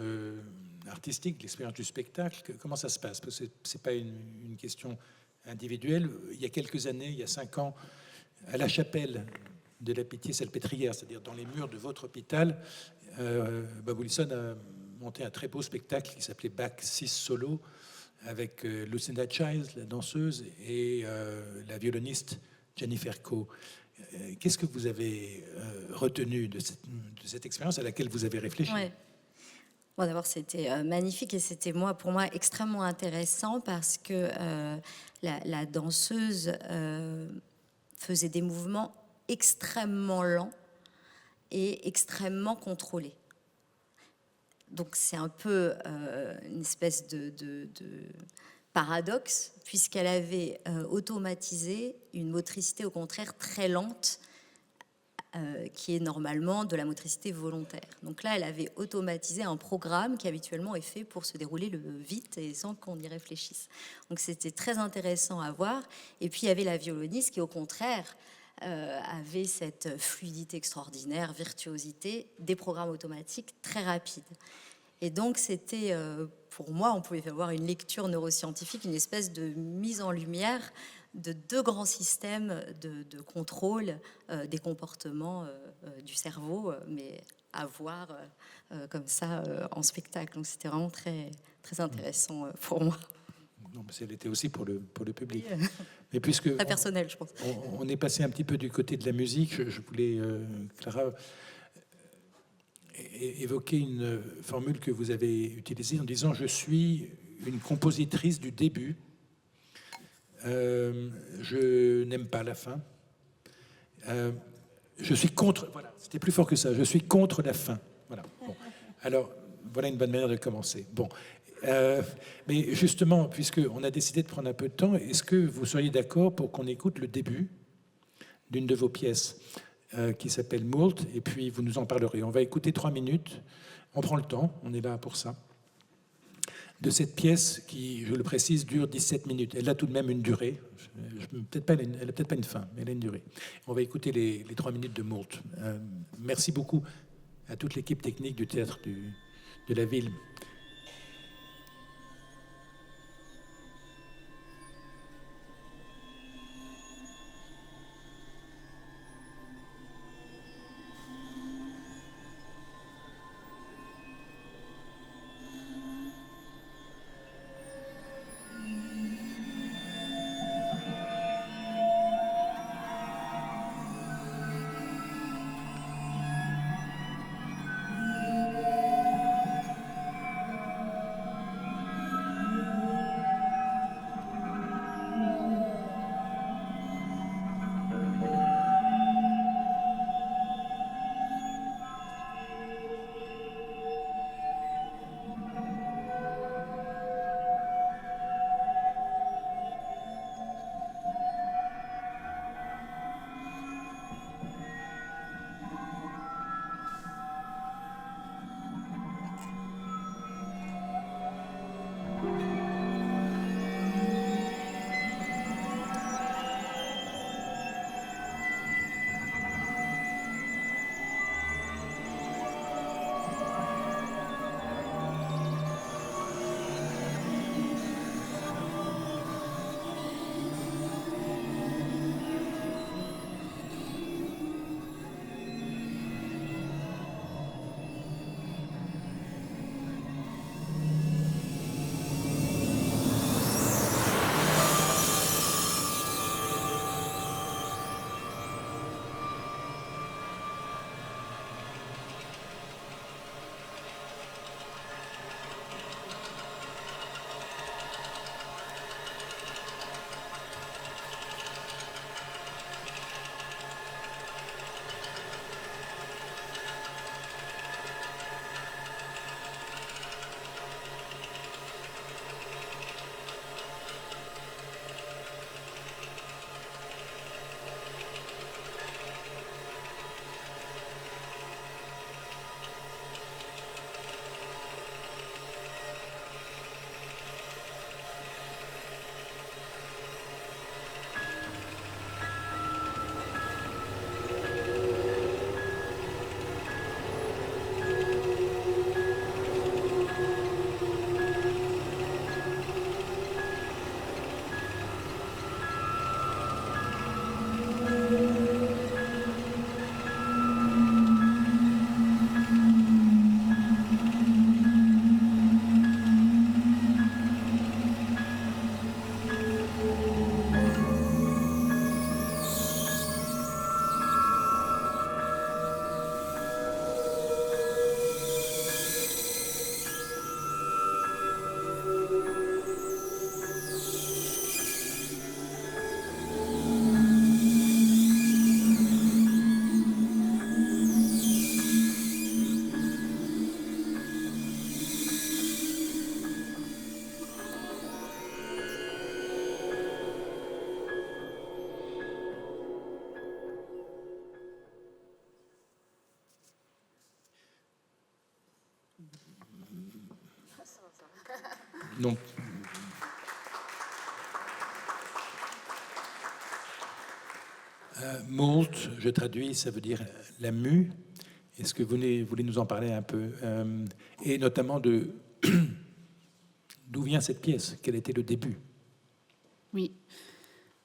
artistique, l'expérience du spectacle, comment ça se passe? Parce que ce n'est pas une question individuelle. Il y a quelques années, il y a 5 ans, à la chapelle de la Pitié-Salpêtrière, c'est-à-dire dans les murs de votre hôpital, Bob Wilson a monté un très beau spectacle qui s'appelait Bach 6 Solo, avec Lucinda Childs, la danseuse, et la violoniste Jennifer Coe. Qu'est-ce que vous avez retenu de cette expérience à laquelle vous avez réfléchi? Ouais. Bon, d'abord, c'était magnifique et c'était pour moi extrêmement intéressant parce que la danseuse faisait des mouvements extrêmement lents et extrêmement contrôlés. Donc c'est un peu une espèce de paradoxe, puisqu'elle avait automatisé une motricité au contraire très lente, qui est normalement de la motricité volontaire. Donc là, elle avait automatisé un programme qui habituellement est fait pour se dérouler vite et sans qu'on y réfléchisse. Donc c'était très intéressant à voir. Et puis il y avait la violoniste qui au contraire avait cette fluidité extraordinaire, virtuosité, des programmes automatiques très rapides. Et donc c'était, pour moi, on pouvait avoir une lecture neuroscientifique, une espèce de mise en lumière de 2 grands systèmes de contrôle des comportements du cerveau, mais à voir comme ça en spectacle. Donc c'était vraiment très, très intéressant pour moi. Non, mais elle était aussi pour le public. Mais puisque Très personnel, je pense. on est passé un petit peu du côté de la musique, je voulais, Clara, évoquer une formule que vous avez utilisée en disant « Je suis une compositrice du début. Je n'aime pas la fin. Je suis contre... » Voilà, c'était plus fort que ça. « Je suis contre la fin. » Voilà. Bon. Alors, voilà une bonne manière de commencer. Bon. Mais justement, puisqu'on a décidé de prendre un peu de temps, est-ce que vous seriez d'accord pour qu'on écoute le début d'une de vos pièces qui s'appelle Moult, et puis vous nous en parlerez. On va écouter 3 minutes. On prend le temps, on est là pour ça. De cette pièce qui, je le précise, dure 17 minutes. Elle a tout de même une durée. Elle n'a peut-être pas une fin, mais elle a une durée. On va écouter les 3 minutes de Moult. Merci beaucoup à toute l'équipe technique du théâtre de la ville. Donc, Moult, je traduis, ça veut dire la mue. Est-ce que vous voulez nous en parler un peu et notamment de d'où vient cette pièce? Quel était le début? Oui.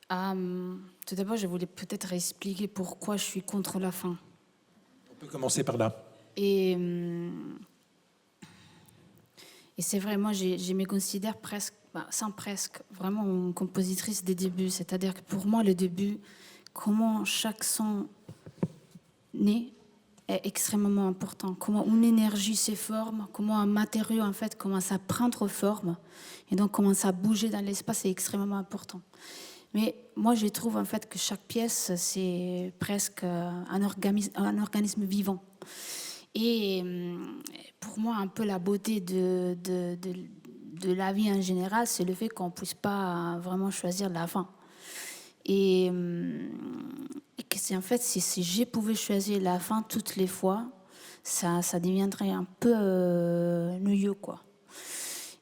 Tout d'abord, je voulais peut-être expliquer pourquoi je suis contre la fin. On peut commencer par là. Et Et c'est vrai, moi, je me considère presque, sans presque, vraiment une compositrice des débuts. C'est-à-dire que pour moi, le début, comment chaque son naît, est extrêmement important. Comment une énergie se forme, comment un matériau, en fait, commence à prendre forme, et donc commence à bouger dans l'espace, c'est extrêmement important. Mais moi, je trouve, en fait, que chaque pièce, c'est presque un organisme vivant. Et pour moi, un peu la beauté de la vie en général, c'est le fait qu'on ne puisse pas vraiment choisir la fin. Et que c'est en fait, si je pouvais choisir la fin toutes les fois, ça deviendrait un peu ennuyeux, quoi.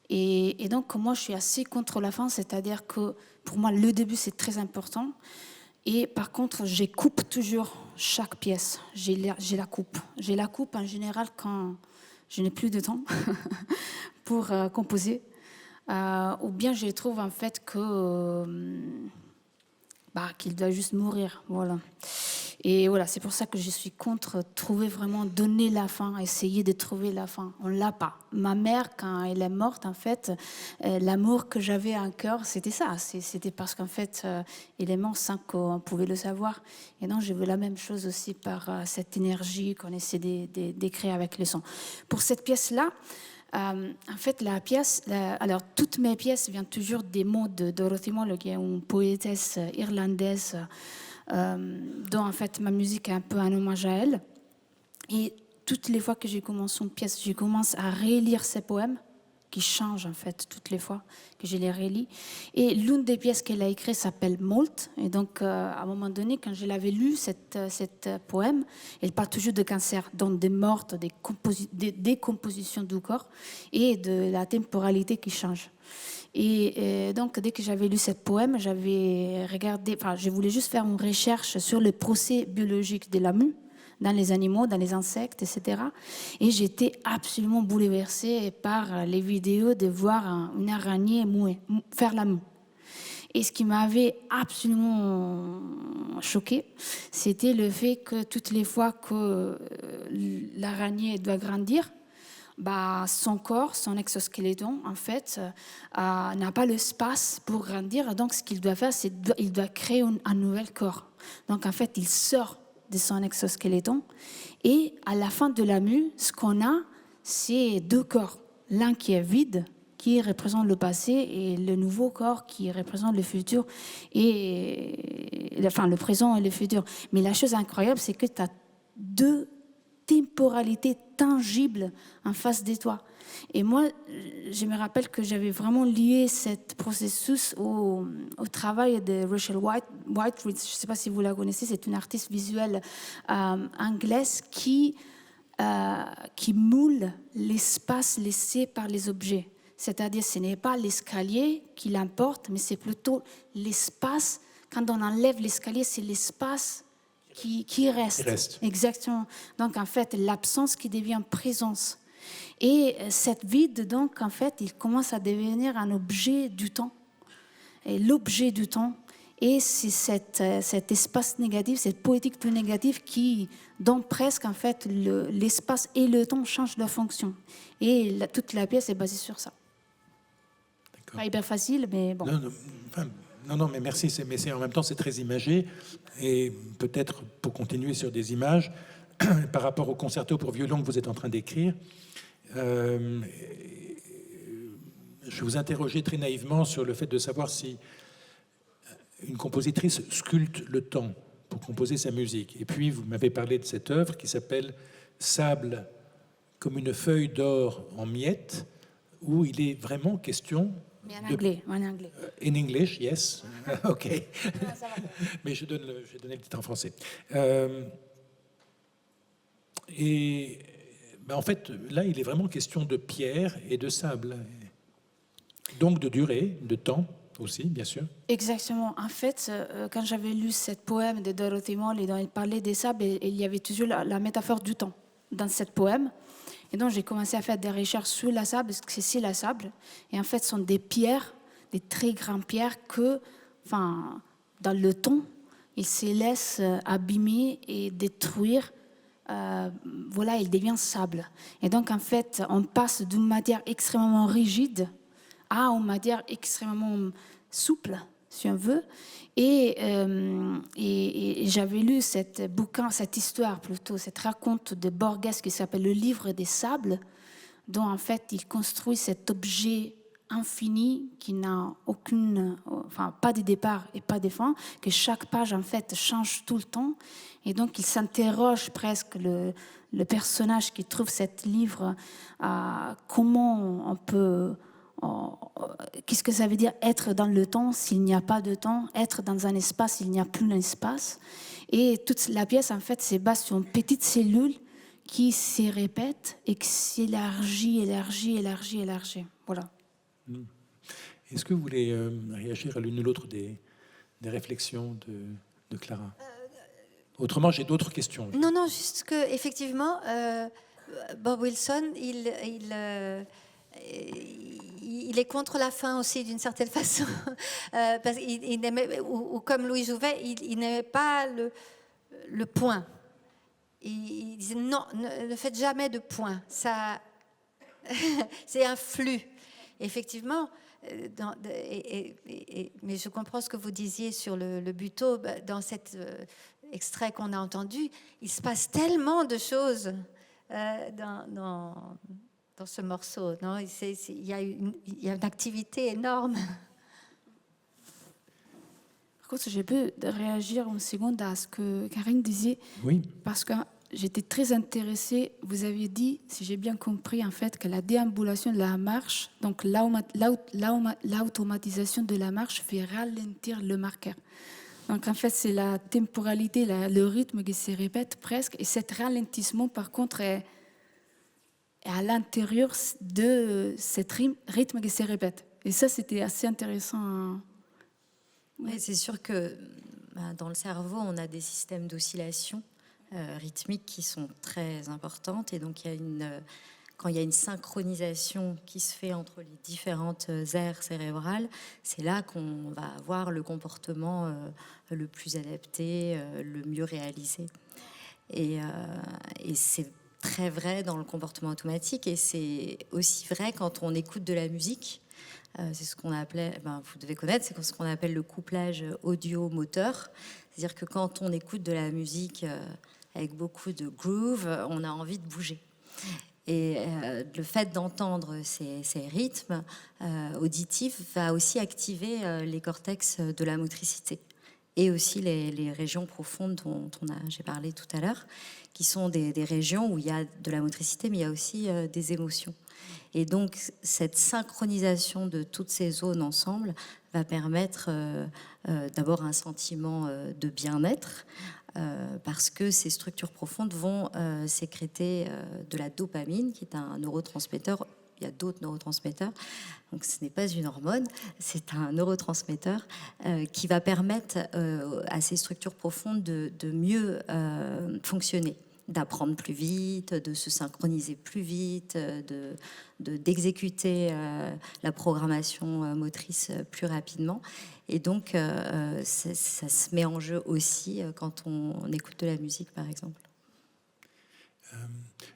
Et donc, moi, je suis assez contre la fin, c'est-à-dire que pour moi, le début, c'est très important. Et par contre, je coupe toujours chaque pièce. J'ai la coupe. J'ai la coupe en général quand je n'ai plus de temps pour composer. Ou bien je trouve en fait qu'il doit juste mourir. Voilà. Et voilà, c'est pour ça que je suis contre donner la fin, essayer de trouver la fin. On ne l'a pas. Ma mère, quand elle est morte, en fait, l'amour que j'avais en cœur, c'était ça. C'était parce qu'en fait, il est mort sans qu'on pouvait le savoir. Et donc, je veux la même chose aussi par cette énergie qu'on essaie d'écrire avec le son. Pour cette pièce-là, en fait, alors toutes mes pièces viennent toujours des mots de Dorothy Moll, qui est une poétesse irlandaise, dont en fait ma musique est un peu un hommage à elle. Et toutes les fois que je commence une pièce, je commence à relire ses poèmes, qui changent en fait toutes les fois que je les relis. Et l'une des pièces qu'elle a écrites s'appelle Molt. Et donc, à un moment donné, quand je l'avais lu, cette poème, elle parle toujours de cancer, donc des morts, des décompositions du corps et de la temporalité qui change. Et donc, dès que j'avais lu cette poème, je voulais juste faire une recherche sur le procès biologique de la mue dans les animaux, dans les insectes, etc. Et j'étais absolument bouleversée par les vidéos de voir une araignée faire la moue. Et ce qui m'avait absolument choquée, c'était le fait que toutes les fois que l'araignée doit grandir, son corps, son exosqueletton, en fait, n'a pas l'espace pour grandir. Donc, ce qu'il doit faire, c'est qu'il doit créer un nouvel corps. Donc, en fait, il sort de son exosqueletton. Et à la fin de la mue, ce qu'on a, c'est deux corps. L'un qui est vide, qui représente le passé, et le nouveau corps qui représente le futur, le présent et le futur. Mais la chose incroyable, c'est que tu as deux temporalités tangibles en face de toi. Et moi, je me rappelle que j'avais vraiment lié ce processus au travail de Rachel Whiteridge. Je ne sais pas si vous la connaissez, c'est une artiste visuelle anglaise qui moule l'espace laissé par les objets. C'est-à-dire, ce n'est pas l'escalier qui l'importe, mais c'est plutôt l'espace. Quand on enlève l'escalier, c'est l'espace qui reste. Exactement. Donc, en fait, l'absence qui devient présence. Et cette vide, donc, en fait, il commence à devenir un objet du temps. Et l'objet du temps, et c'est cet espace négatif, cette poétique tout négative dont presque, en fait, l'espace et le temps changent leur fonction. Et toute la pièce est basée sur ça. D'accord. Pas hyper facile, mais bon. Non, mais merci. Mais en même temps, c'est très imagé. Et peut-être, pour continuer sur des images, par rapport au concerto pour violon que vous êtes en train d'écrire, je vous interrogeais très naïvement sur le fait de savoir si une compositrice sculpte le temps pour composer sa musique. Et puis, vous m'avez parlé de cette œuvre qui s'appelle « Sable comme une feuille d'or en miettes », où il est vraiment question... Mais en anglais. In English, yes. OK. Mais je vais donner le titre en français. En fait, là, il est vraiment question de pierre et de sable. Donc de durée, de temps aussi, bien sûr. Exactement. En fait, quand j'avais lu cette poème de Dorothy Moll, et dont il parlait des sables, il y avait toujours la métaphore du temps dans cette poème. Et donc, j'ai commencé à faire des recherches sur la sable, parce que c'est la sable. Et en fait, ce sont des pierres, des très grandes pierres que, dans le temps, ils se laissent abîmer et détruire voilà, il devient sable. Et donc, en fait, on passe d'une matière extrêmement rigide à une matière extrêmement souple, si on veut. Et j'avais lu cette bouquin, cette histoire plutôt, cette raconte de Borges qui s'appelle Le Livre des Sables, dont en fait il construit cet objet infini qui n'a pas de départ et pas de fin, que chaque page en fait change tout le temps. Et donc il s'interroge presque, le personnage qui trouve cet livre, comment on peut... Qu'est-ce que ça veut dire être dans le temps s'il n'y a pas de temps, être dans un espace s'il n'y a plus d'espace. Et toute la pièce, en fait, se base sur une petite cellule qui se répète et qui s'élargit, élargit. Voilà. Est-ce que vous voulez réagir à l'une ou l'autre des réflexions de Clara? Autrement, j'ai d'autres questions. Non, juste que effectivement, Bob Wilson, il est contre la fin aussi d'une certaine façon, parce qu'il n'aimait, ou comme Louis Jouvet, il n'aimait pas le point. Il disait non, ne faites jamais de point. Ça, c'est un flux. Effectivement. Mais je comprends ce que vous disiez sur le buto. Dans cet extrait qu'on a entendu, il se passe tellement de choses dans ce morceau. Non, il y a une activité énorme. Par contre, j'ai pu réagir une seconde à ce que Karine disait. Oui. Parce que j'étais très intéressée. Vous aviez dit, si j'ai bien compris, en fait, que la déambulation de la marche, donc l'automatisation de la marche fait ralentir le marqueur. Donc, en fait, c'est la temporalité, le rythme qui se répète presque. Et cet ralentissement, par contre, est à l'intérieur de cet rythme qui se répète. Et ça, c'était assez intéressant. Oui, c'est sûr que dans le cerveau, on a des systèmes d'oscillation rythmiques qui sont très importantes. Et donc, quand il y a une synchronisation qui se fait entre les différentes aires cérébrales, c'est là qu'on va avoir le comportement le plus adapté, le mieux réalisé. Et c'est très vrai dans le comportement automatique, et c'est aussi vrai quand on écoute de la musique. C'est ce qu'on appelait, vous devez connaître, c'est ce qu'on appelle le couplage audio-moteur. C'est-à-dire que quand on écoute de la musique avec beaucoup de groove, on a envie de bouger. Et le fait d'entendre ces rythmes auditifs va aussi activer les cortex de la motricité, et aussi les régions profondes dont j'ai parlé tout à l'heure, qui sont des régions où il y a de la motricité, mais il y a aussi des émotions. Et donc, cette synchronisation de toutes ces zones ensemble va permettre d'abord un sentiment de bien-être, parce que ces structures profondes vont sécréter de la dopamine, qui est un neurotransmetteur. Il y a d'autres neurotransmetteurs, donc ce n'est pas une hormone, c'est un neurotransmetteur qui va permettre à ces structures profondes de mieux fonctionner, d'apprendre plus vite, de se synchroniser plus vite, d'exécuter la programmation motrice plus rapidement. Et donc, ça se met en jeu aussi quand on écoute de la musique, par exemple.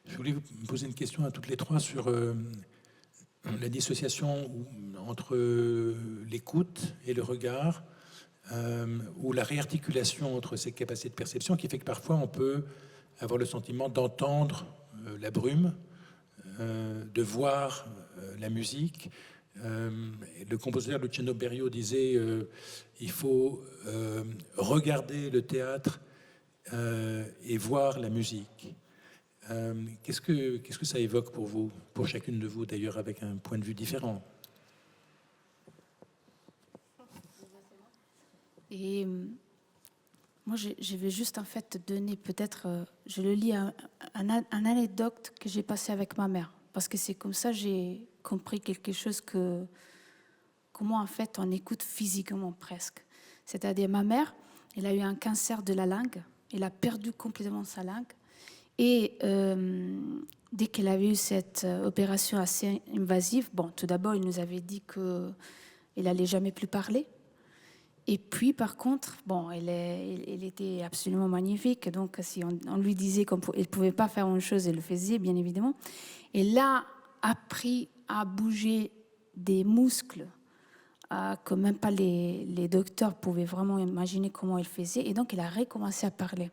Je voulais vous poser une question à toutes les trois sur la dissociation entre l'écoute et le regard, ou la réarticulation entre ces capacités de perception qui fait que parfois on peut avoir le sentiment d'entendre la brume, de voir la musique. Le compositeur Luciano Berio disait il faut regarder le théâtre et voir la musique. Qu'est-ce que ça évoque pour vous, pour chacune de vous d'ailleurs, avec un point de vue différent? Et moi, je vais juste en fait donner peut-être, je le lis, un anecdote que j'ai passé avec ma mère, parce que c'est comme ça j'ai compris quelque chose comment en fait on écoute physiquement presque. C'est-à-dire ma mère, elle a eu un cancer de la langue, elle a perdu complètement sa langue. Et dès qu'elle avait eu cette opération assez invasive, tout d'abord, il nous avait dit qu'elle n'allait jamais plus parler. Et puis, par contre, bon, elle était absolument magnifique. Donc, si on lui disait qu'elle ne pouvait pas faire une chose, elle le faisait, bien évidemment. Et là, appris à bouger des muscles que même pas les docteurs pouvaient vraiment imaginer comment elle faisait. Et donc, elle a recommencé à parler.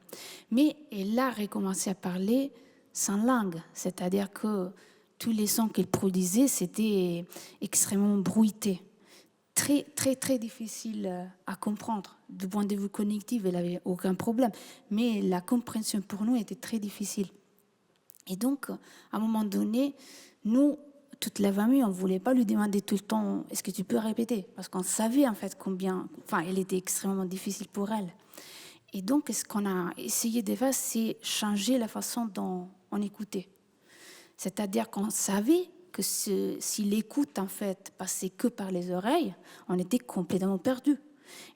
Mais elle a recommencé à parler sans langue. C'est-à-dire que tous les sons qu'elle produisait, c'était extrêmement bruité. Très, très, très difficile à comprendre. Du point de vue cognitif, elle n'avait aucun problème. Mais la compréhension pour nous était très difficile. Et donc, à un moment donné, nous, toute la famille, on ne voulait pas lui demander tout le temps « est-ce que tu peux répéter ?» Parce qu'on savait en fait combien... Enfin, elle était extrêmement difficile pour elle. Et donc, ce qu'on a essayé de faire, c'est changer la façon dont on écoutait. C'est-à-dire qu'on savait que si l'écoute, en fait, passait que par les oreilles, on était complètement perdu.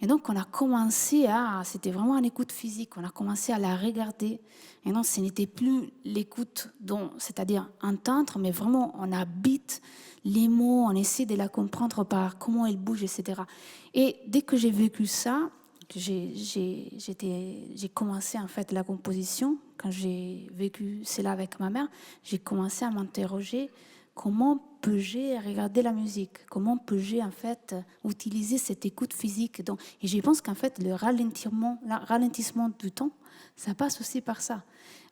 Et donc, on a commencé c'était vraiment une écoute physique, on a commencé à la regarder. Et non, ce n'était plus l'écoute, c'est-à-dire entendre, mais vraiment, on habite les mots, on essaie de la comprendre par comment elle bouge, etc. Et dès que j'ai vécu ça, j'ai commencé, en fait, la composition. Quand j'ai vécu cela avec ma mère, j'ai commencé à m'interroger comment peux-je regarder la musique? Comment peux-je en fait utiliser cette écoute physique? Et je pense qu'en fait le ralentissement du temps, ça passe aussi par ça.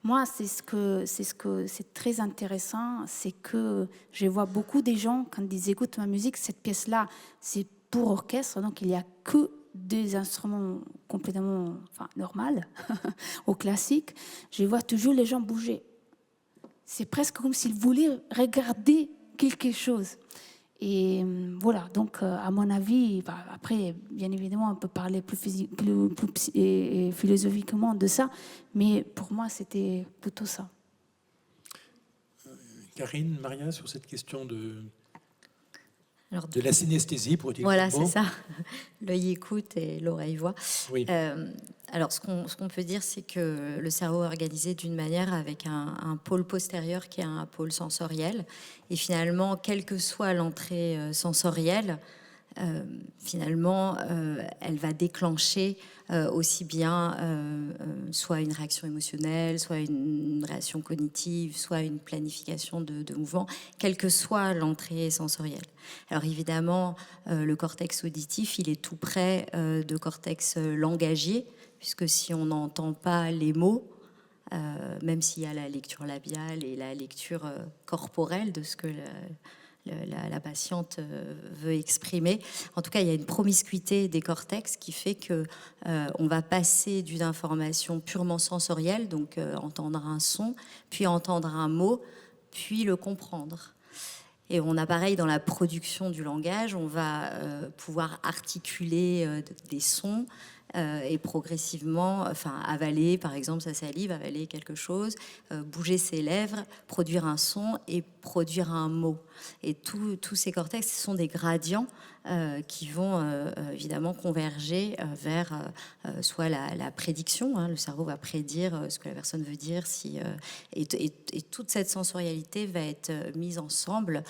Moi, c'est très intéressant, c'est que je vois beaucoup de gens quand ils écoutent ma musique, cette pièce-là, c'est pour orchestre, donc il n'y a que des instruments complètement normaux, au classique. Je vois toujours les gens bouger. C'est presque comme s'ils voulaient regarder quelque chose. Et voilà, donc à mon avis, après, bien évidemment, on peut parler plus philosophiquement de ça, mais pour moi, c'était plutôt ça. Karine, Maria, sur cette question de Alors, la synesthésie, pour dire voilà, le c'est mot. ça. L'œil écoute et l'oreille voit. Oui. Alors, ce qu'on peut dire, c'est que le cerveau est organisé d'une manière avec un pôle postérieur qui est un pôle sensoriel. Et finalement, quelle que soit l'entrée sensorielle, finalement, elle va déclencher aussi bien soit une réaction émotionnelle, soit une réaction cognitive, soit une planification de mouvement, quelle que soit l'entrée sensorielle. Alors évidemment, le cortex auditif, il est tout près de cortex langagier, puisque si on n'entend pas les mots, même s'il y a la lecture labiale et la lecture corporelle de ce que la patiente veut exprimer. En tout cas, il y a une promiscuité des cortex qui fait que on va passer d'une information purement sensorielle, donc entendre un son, puis entendre un mot, puis le comprendre. Et on a pareil dans la production du langage, on va pouvoir articuler des sons et progressivement, avaler par exemple sa salive, avaler quelque chose, bouger ses lèvres, produire un son et produire un mot. Et tous ces cortex, ce sont des gradients qui vont évidemment converger vers soit la prédiction, hein, le cerveau va prédire ce que la personne veut dire, et toute cette sensorialité va être mise ensemble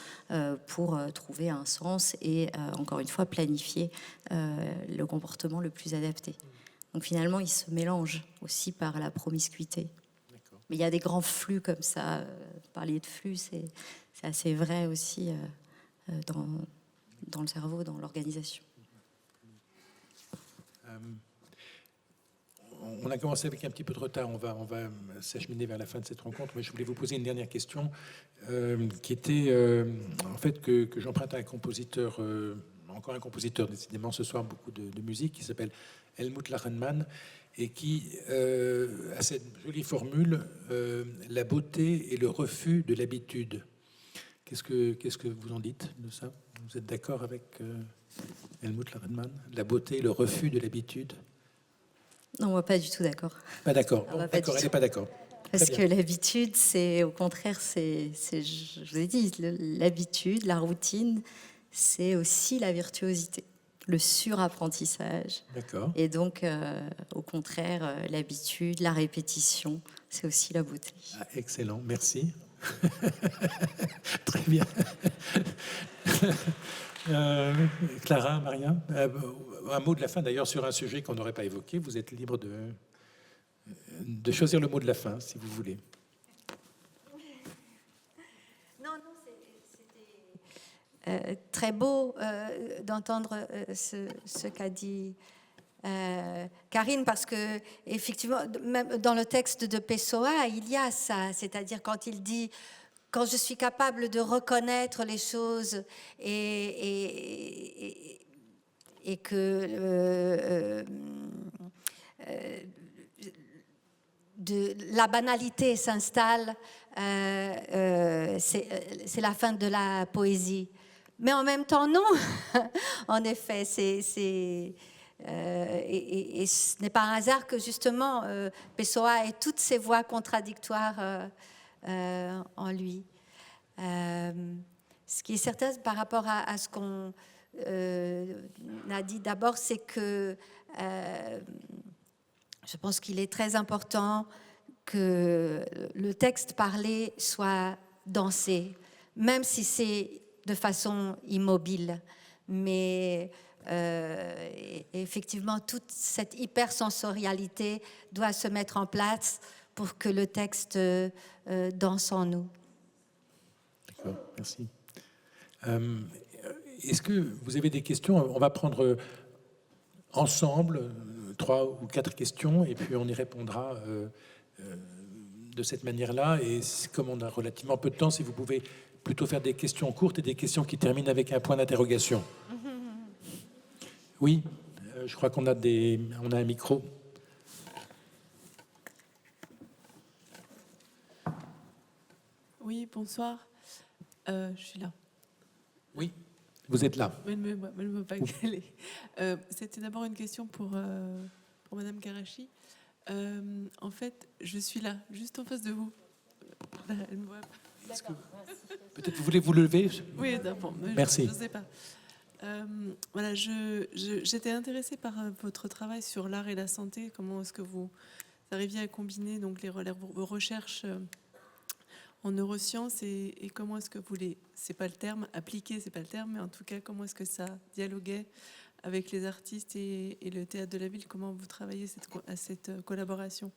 pour trouver un sens et encore une fois planifier le comportement le plus adapté. Donc finalement, ils se mélangent aussi par la promiscuité. D'accord. Mais il y a des grands flux comme ça. Parler de flux, c'est assez vrai aussi dans le cerveau, dans l'organisation. On a commencé avec un petit peu de retard, on va s'acheminer vers la fin de cette rencontre, mais je voulais vous poser une dernière question qui était en fait que j'emprunte à un compositeur, encore un compositeur, décidément ce soir beaucoup de musique, qui s'appelle Helmut Lachenmann, et qui a cette jolie formule la beauté et le refus de l'habitude. Qu'est-ce que vous en dites de ça? Vous êtes d'accord avec Helmut Lachenmann? La beauté et le refus de l'habitude? Non, moi, pas du tout d'accord. Pas d'accord. Bon, d'accord, elle n'est pas d'accord. Parce que l'habitude, c'est au contraire, je vous ai dit, l'habitude, la routine, c'est aussi la virtuosité, le surapprentissage. D'accord. Et donc, au contraire, l'habitude, la répétition, c'est aussi la beauté. Ah, excellent, merci. Très bien. Clara, Maria, un mot de la fin d'ailleurs sur un sujet qu'on n'aurait pas évoqué. Vous êtes libre de choisir le mot de la fin, si vous voulez. Non, c'était très beau d'entendre ce qu'a dit Karine, parce que effectivement, même dans le texte de Pessoa, il y a ça, c'est-à-dire quand il dit quand je suis capable de reconnaître les choses et que la banalité s'installe, c'est la fin de la poésie. Mais en même temps, non. En effet, et ce n'est pas un hasard que justement Pessoa ait toutes ces voix contradictoires en lui. Ce qui est certain par rapport à ce qu'on a dit d'abord, c'est que je pense qu'il est très important que le texte parlé soit dansé, même si c'est de façon immobile. Mais effectivement, toute cette hypersensorialité doit se mettre en place pour que le texte danse en nous. D'accord, merci. Est-ce que vous avez des questions? On va prendre ensemble 3 ou 4 questions et puis on y répondra de cette manière-là. Et comme on a relativement peu de temps, si vous pouvez plutôt faire des questions courtes et des questions qui terminent avec un point d'interrogation. Oui, je crois qu'on a un micro. Oui, bonsoir. Je suis là. Oui, vous êtes là. Elle ne me pas caler. C'était d'abord une question pour Madame Karachi. En fait, je suis là, juste en face de vous. Elle me voit pas. Peut-être vous voulez vous lever? Oui, d'accord. Merci. Je ne sais pas. Voilà, j'étais intéressée par votre travail sur l'art et la santé. Comment est-ce que vous arriviez à combiner donc vos recherches en neurosciences et comment est-ce que vous c'est pas le terme, appliquer, c'est pas le terme, mais en tout cas, comment est-ce que ça dialoguait avec les artistes et le théâtre de la ville? Comment vous travaillez à cette collaboration?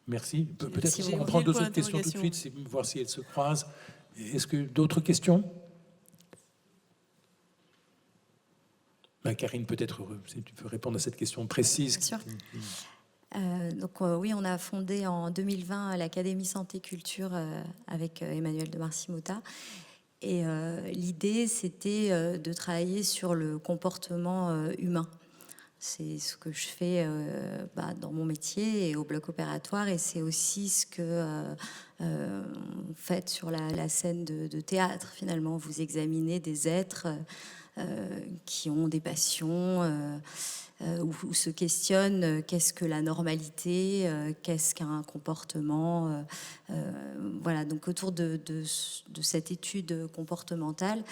Merci. Peut-être Si qu'on prend 2 autres questions tout de suite, voir si elles se croisent. Est-ce que d'autres questions? Karine, peut-être, si tu peux répondre à cette question précise. Bien sûr. Oui, on a fondé en 2020 l'Académie Santé Culture avec Emmanuel de Marcy-Motta. Et l'idée, c'était de travailler sur le comportement humain. C'est ce que je fais dans mon métier et au bloc opératoire. Et c'est aussi ce que vous faites sur la scène de théâtre, finalement. Vous examinez des êtres qui ont des passions, où se questionnent qu'est-ce que la normalité, qu'est-ce qu'un comportement. Voilà, donc autour de cette étude comportementale,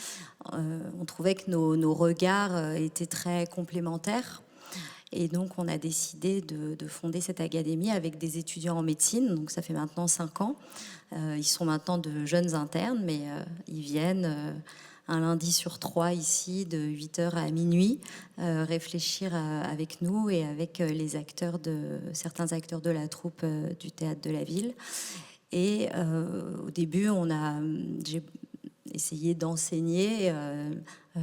on trouvait que nos regards étaient très complémentaires. Et donc, on a décidé de fonder cette académie avec des étudiants en médecine. Donc, ça fait maintenant 5 ans. Ils sont maintenant de jeunes internes, mais ils viennent un lundi sur 3 ici, de 8h à minuit, réfléchir avec nous et avec certains acteurs de la troupe du théâtre de la ville. Et au début, j'ai essayé d'enseigner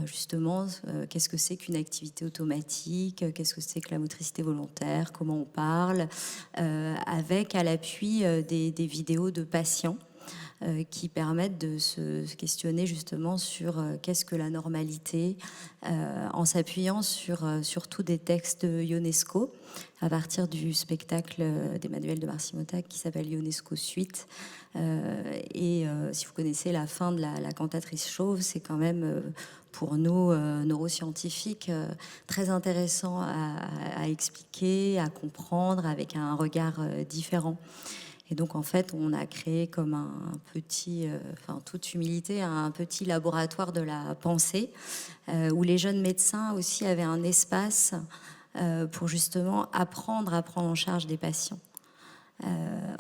justement qu'est-ce que c'est qu'une activité automatique, qu'est-ce que c'est que la motricité volontaire, comment on parle, avec à l'appui des vidéos de patients qui permettent de se questionner justement sur qu'est-ce que la normalité, en s'appuyant surtout des textes Ionesco, à partir du spectacle d'Emmanuel de Marcy-Motta qui s'appelle Ionesco Suite. Si vous connaissez la fin de la cantatrice chauve, c'est quand même pour nous, neuroscientifiques, très intéressant à expliquer, à comprendre avec un regard différent. Et donc, en fait, on a créé comme un petit, en toute humilité, un petit laboratoire de la pensée où les jeunes médecins aussi avaient un espace pour justement apprendre à prendre en charge des patients.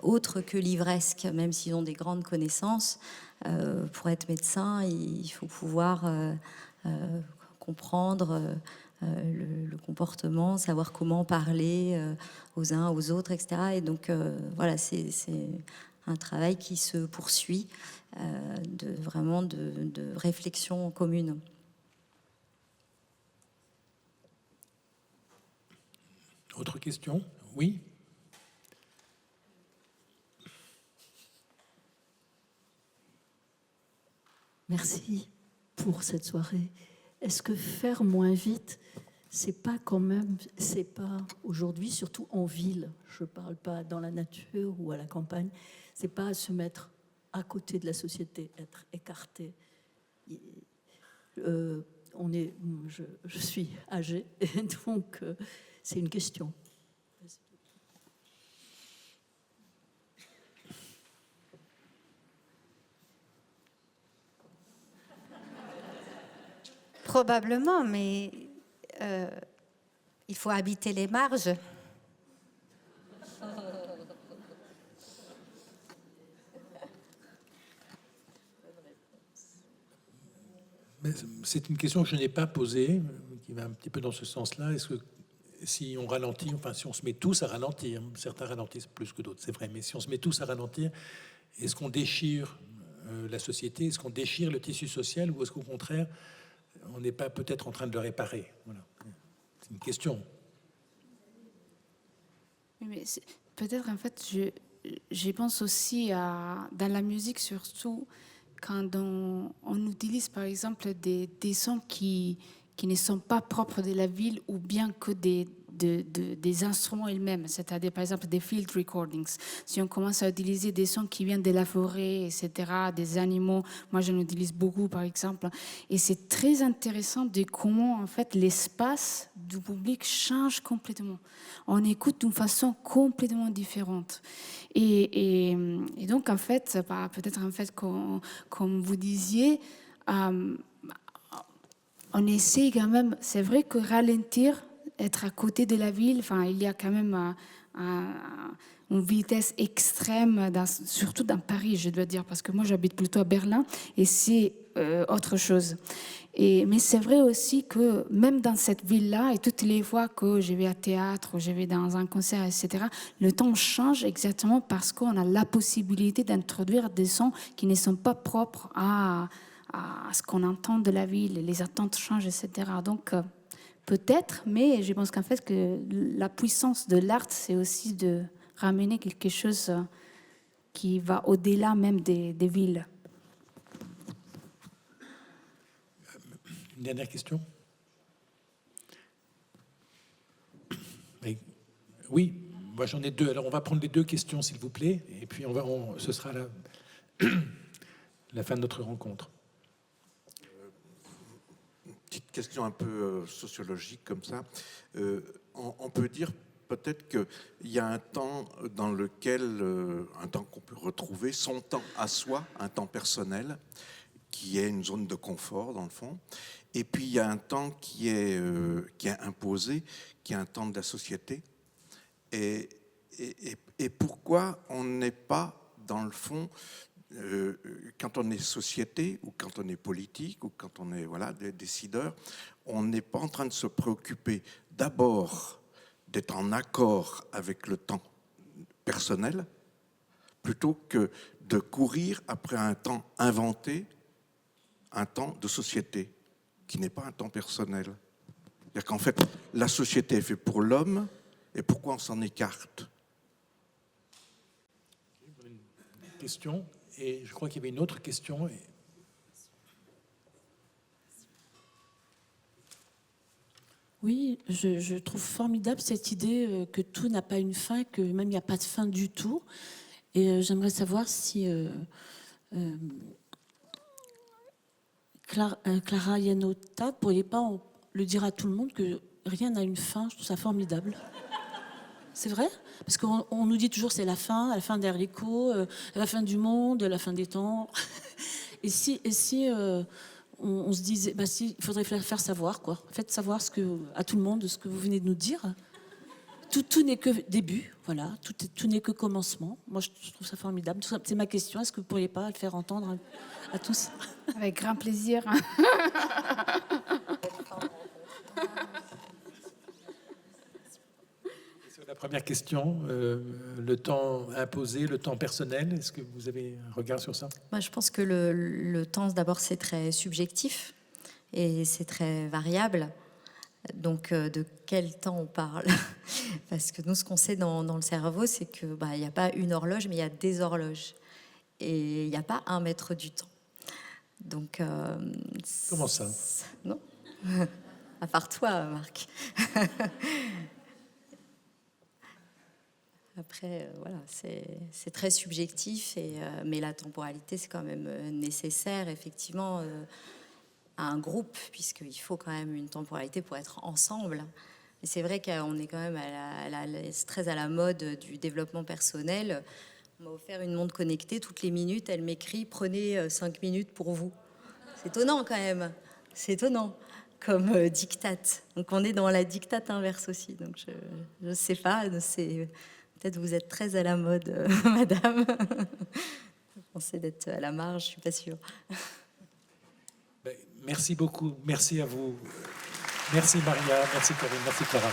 Autre que livresque, même s'ils ont des grandes connaissances, pour être médecin, il faut pouvoir comprendre le comportement, savoir comment parler aux uns, aux autres, etc. Et donc, voilà, c'est un travail qui se poursuit, vraiment de réflexion commune. Autre question? Oui? Merci pour cette soirée. Est-ce que faire moins vite, c'est pas quand même, c'est pas aujourd'hui, surtout en ville, je parle pas dans la nature ou à la campagne, c'est pas se mettre à côté de la société, être écarté. Je suis âgée, et donc c'est une question. Probablement, mais il faut habiter les marges. Mais c'est une question que je n'ai pas posée, qui va un petit peu dans ce sens-là. Est-ce que si on ralentit, enfin si on se met tous à ralentir, certains ralentissent plus que d'autres, c'est vrai, mais si on se met tous à ralentir, est-ce qu'on déchire la société, est-ce qu'on déchire le tissu social, ou est-ce qu'au contraire, on n'est pas peut-être en train de le réparer? Voilà. C'est une question. Mais peut-être en fait, je pense aussi dans la musique surtout, quand on utilise par exemple des sons qui ne sont pas propres de la ville ou bien que des instruments eux-mêmes, c'est-à-dire par exemple des field recordings. Si on commence à utiliser des sons qui viennent de la forêt, etc., des animaux, moi j'en utilise beaucoup par exemple, et c'est très intéressant de comment en fait l'espace du public change complètement. On écoute d'une façon complètement différente. Et donc en fait, peut-être en fait comme vous disiez, on essaie quand même, c'est vrai que ralentir, être à côté de la ville, enfin, il y a quand même une vitesse extrême, surtout dans Paris, je dois dire, parce que moi j'habite plutôt à Berlin et c'est autre chose. Mais c'est vrai aussi que même dans cette ville-là, et toutes les fois que je vais à théâtre, je vais dans un concert, etc., le temps change exactement parce qu'on a la possibilité d'introduire des sons qui ne sont pas propres à ce qu'on entend de la ville, les attentes changent, etc. Donc, peut-être, mais je pense qu'en fait, que la puissance de l'art, c'est aussi de ramener quelque chose qui va au-delà même des villes. Une dernière question? Oui, moi j'en ai deux. Alors on va prendre les deux questions, s'il vous plaît, et puis ce sera la fin de notre rencontre. Petite question un peu sociologique comme ça. On peut dire peut-être qu'il y a un temps dans lequel, un temps qu'on peut retrouver, son temps à soi, un temps personnel, qui est une zone de confort dans le fond. Et puis il y a un temps qui est imposé, qui est un temps de la société. Et pourquoi on n'est pas, dans le fond, quand on est société ou quand on est politique ou quand on est des décideurs, on n'est pas en train de se préoccuper d'abord d'être en accord avec le temps personnel plutôt que de courir après un temps inventé, un temps de société qui n'est pas un temps personnel. C'est-à-dire qu'en fait, la société est faite pour l'homme, et pourquoi on s'en écarte? Une question, et je crois qu'il y avait une autre question. Oui, je trouve formidable cette idée que tout n'a pas une fin, que même il n'y a pas de fin du tout. Et j'aimerais savoir si Clara Iannotta ne pourriez pas le dire à tout le monde que rien n'a une fin. Je trouve ça formidable. C'est vrai? Parce qu'on nous dit toujours c'est la fin derrière l'écho, la fin du monde, la fin des temps. Et si on se disait, il faudrait faire savoir, quoi. Faites savoir à tout le monde ce que vous venez de nous dire. tout n'est que début, voilà, tout n'est que commencement. Moi, je trouve ça formidable. C'est ma question. Est-ce que vous ne pourriez pas le faire entendre à tous? Avec grand plaisir. Sur la première question, le temps imposé, le temps personnel, est-ce que vous avez un regard sur ça? Moi, je pense que le temps, d'abord, c'est très subjectif et c'est très variable. Donc, de quel temps on parle? Parce que nous, ce qu'on sait dans le cerveau, c'est que il n'y a pas une horloge, mais il y a des horloges. Et il n'y a pas un mètre du temps. Donc, Comment ça? Non. À part toi, Marc. Après, voilà, c'est très subjectif, mais la temporalité, c'est quand même nécessaire, effectivement, à un groupe, puisqu'il faut quand même une temporalité pour être ensemble. Et c'est vrai qu'on est quand même très à la mode du développement personnel. On m'a offert une montre connectée, toutes les minutes, elle m'écrit « Prenez 5 minutes pour vous ». C'est étonnant quand même, c'est étonnant comme diktat. Donc on est dans la diktat inverse aussi, donc je ne sais pas, peut-être vous êtes très à la mode, madame. Vous pensez d'être à la marge, je ne suis pas sûre. Merci beaucoup, merci à vous. Merci Maria, merci Corinne, merci Clara.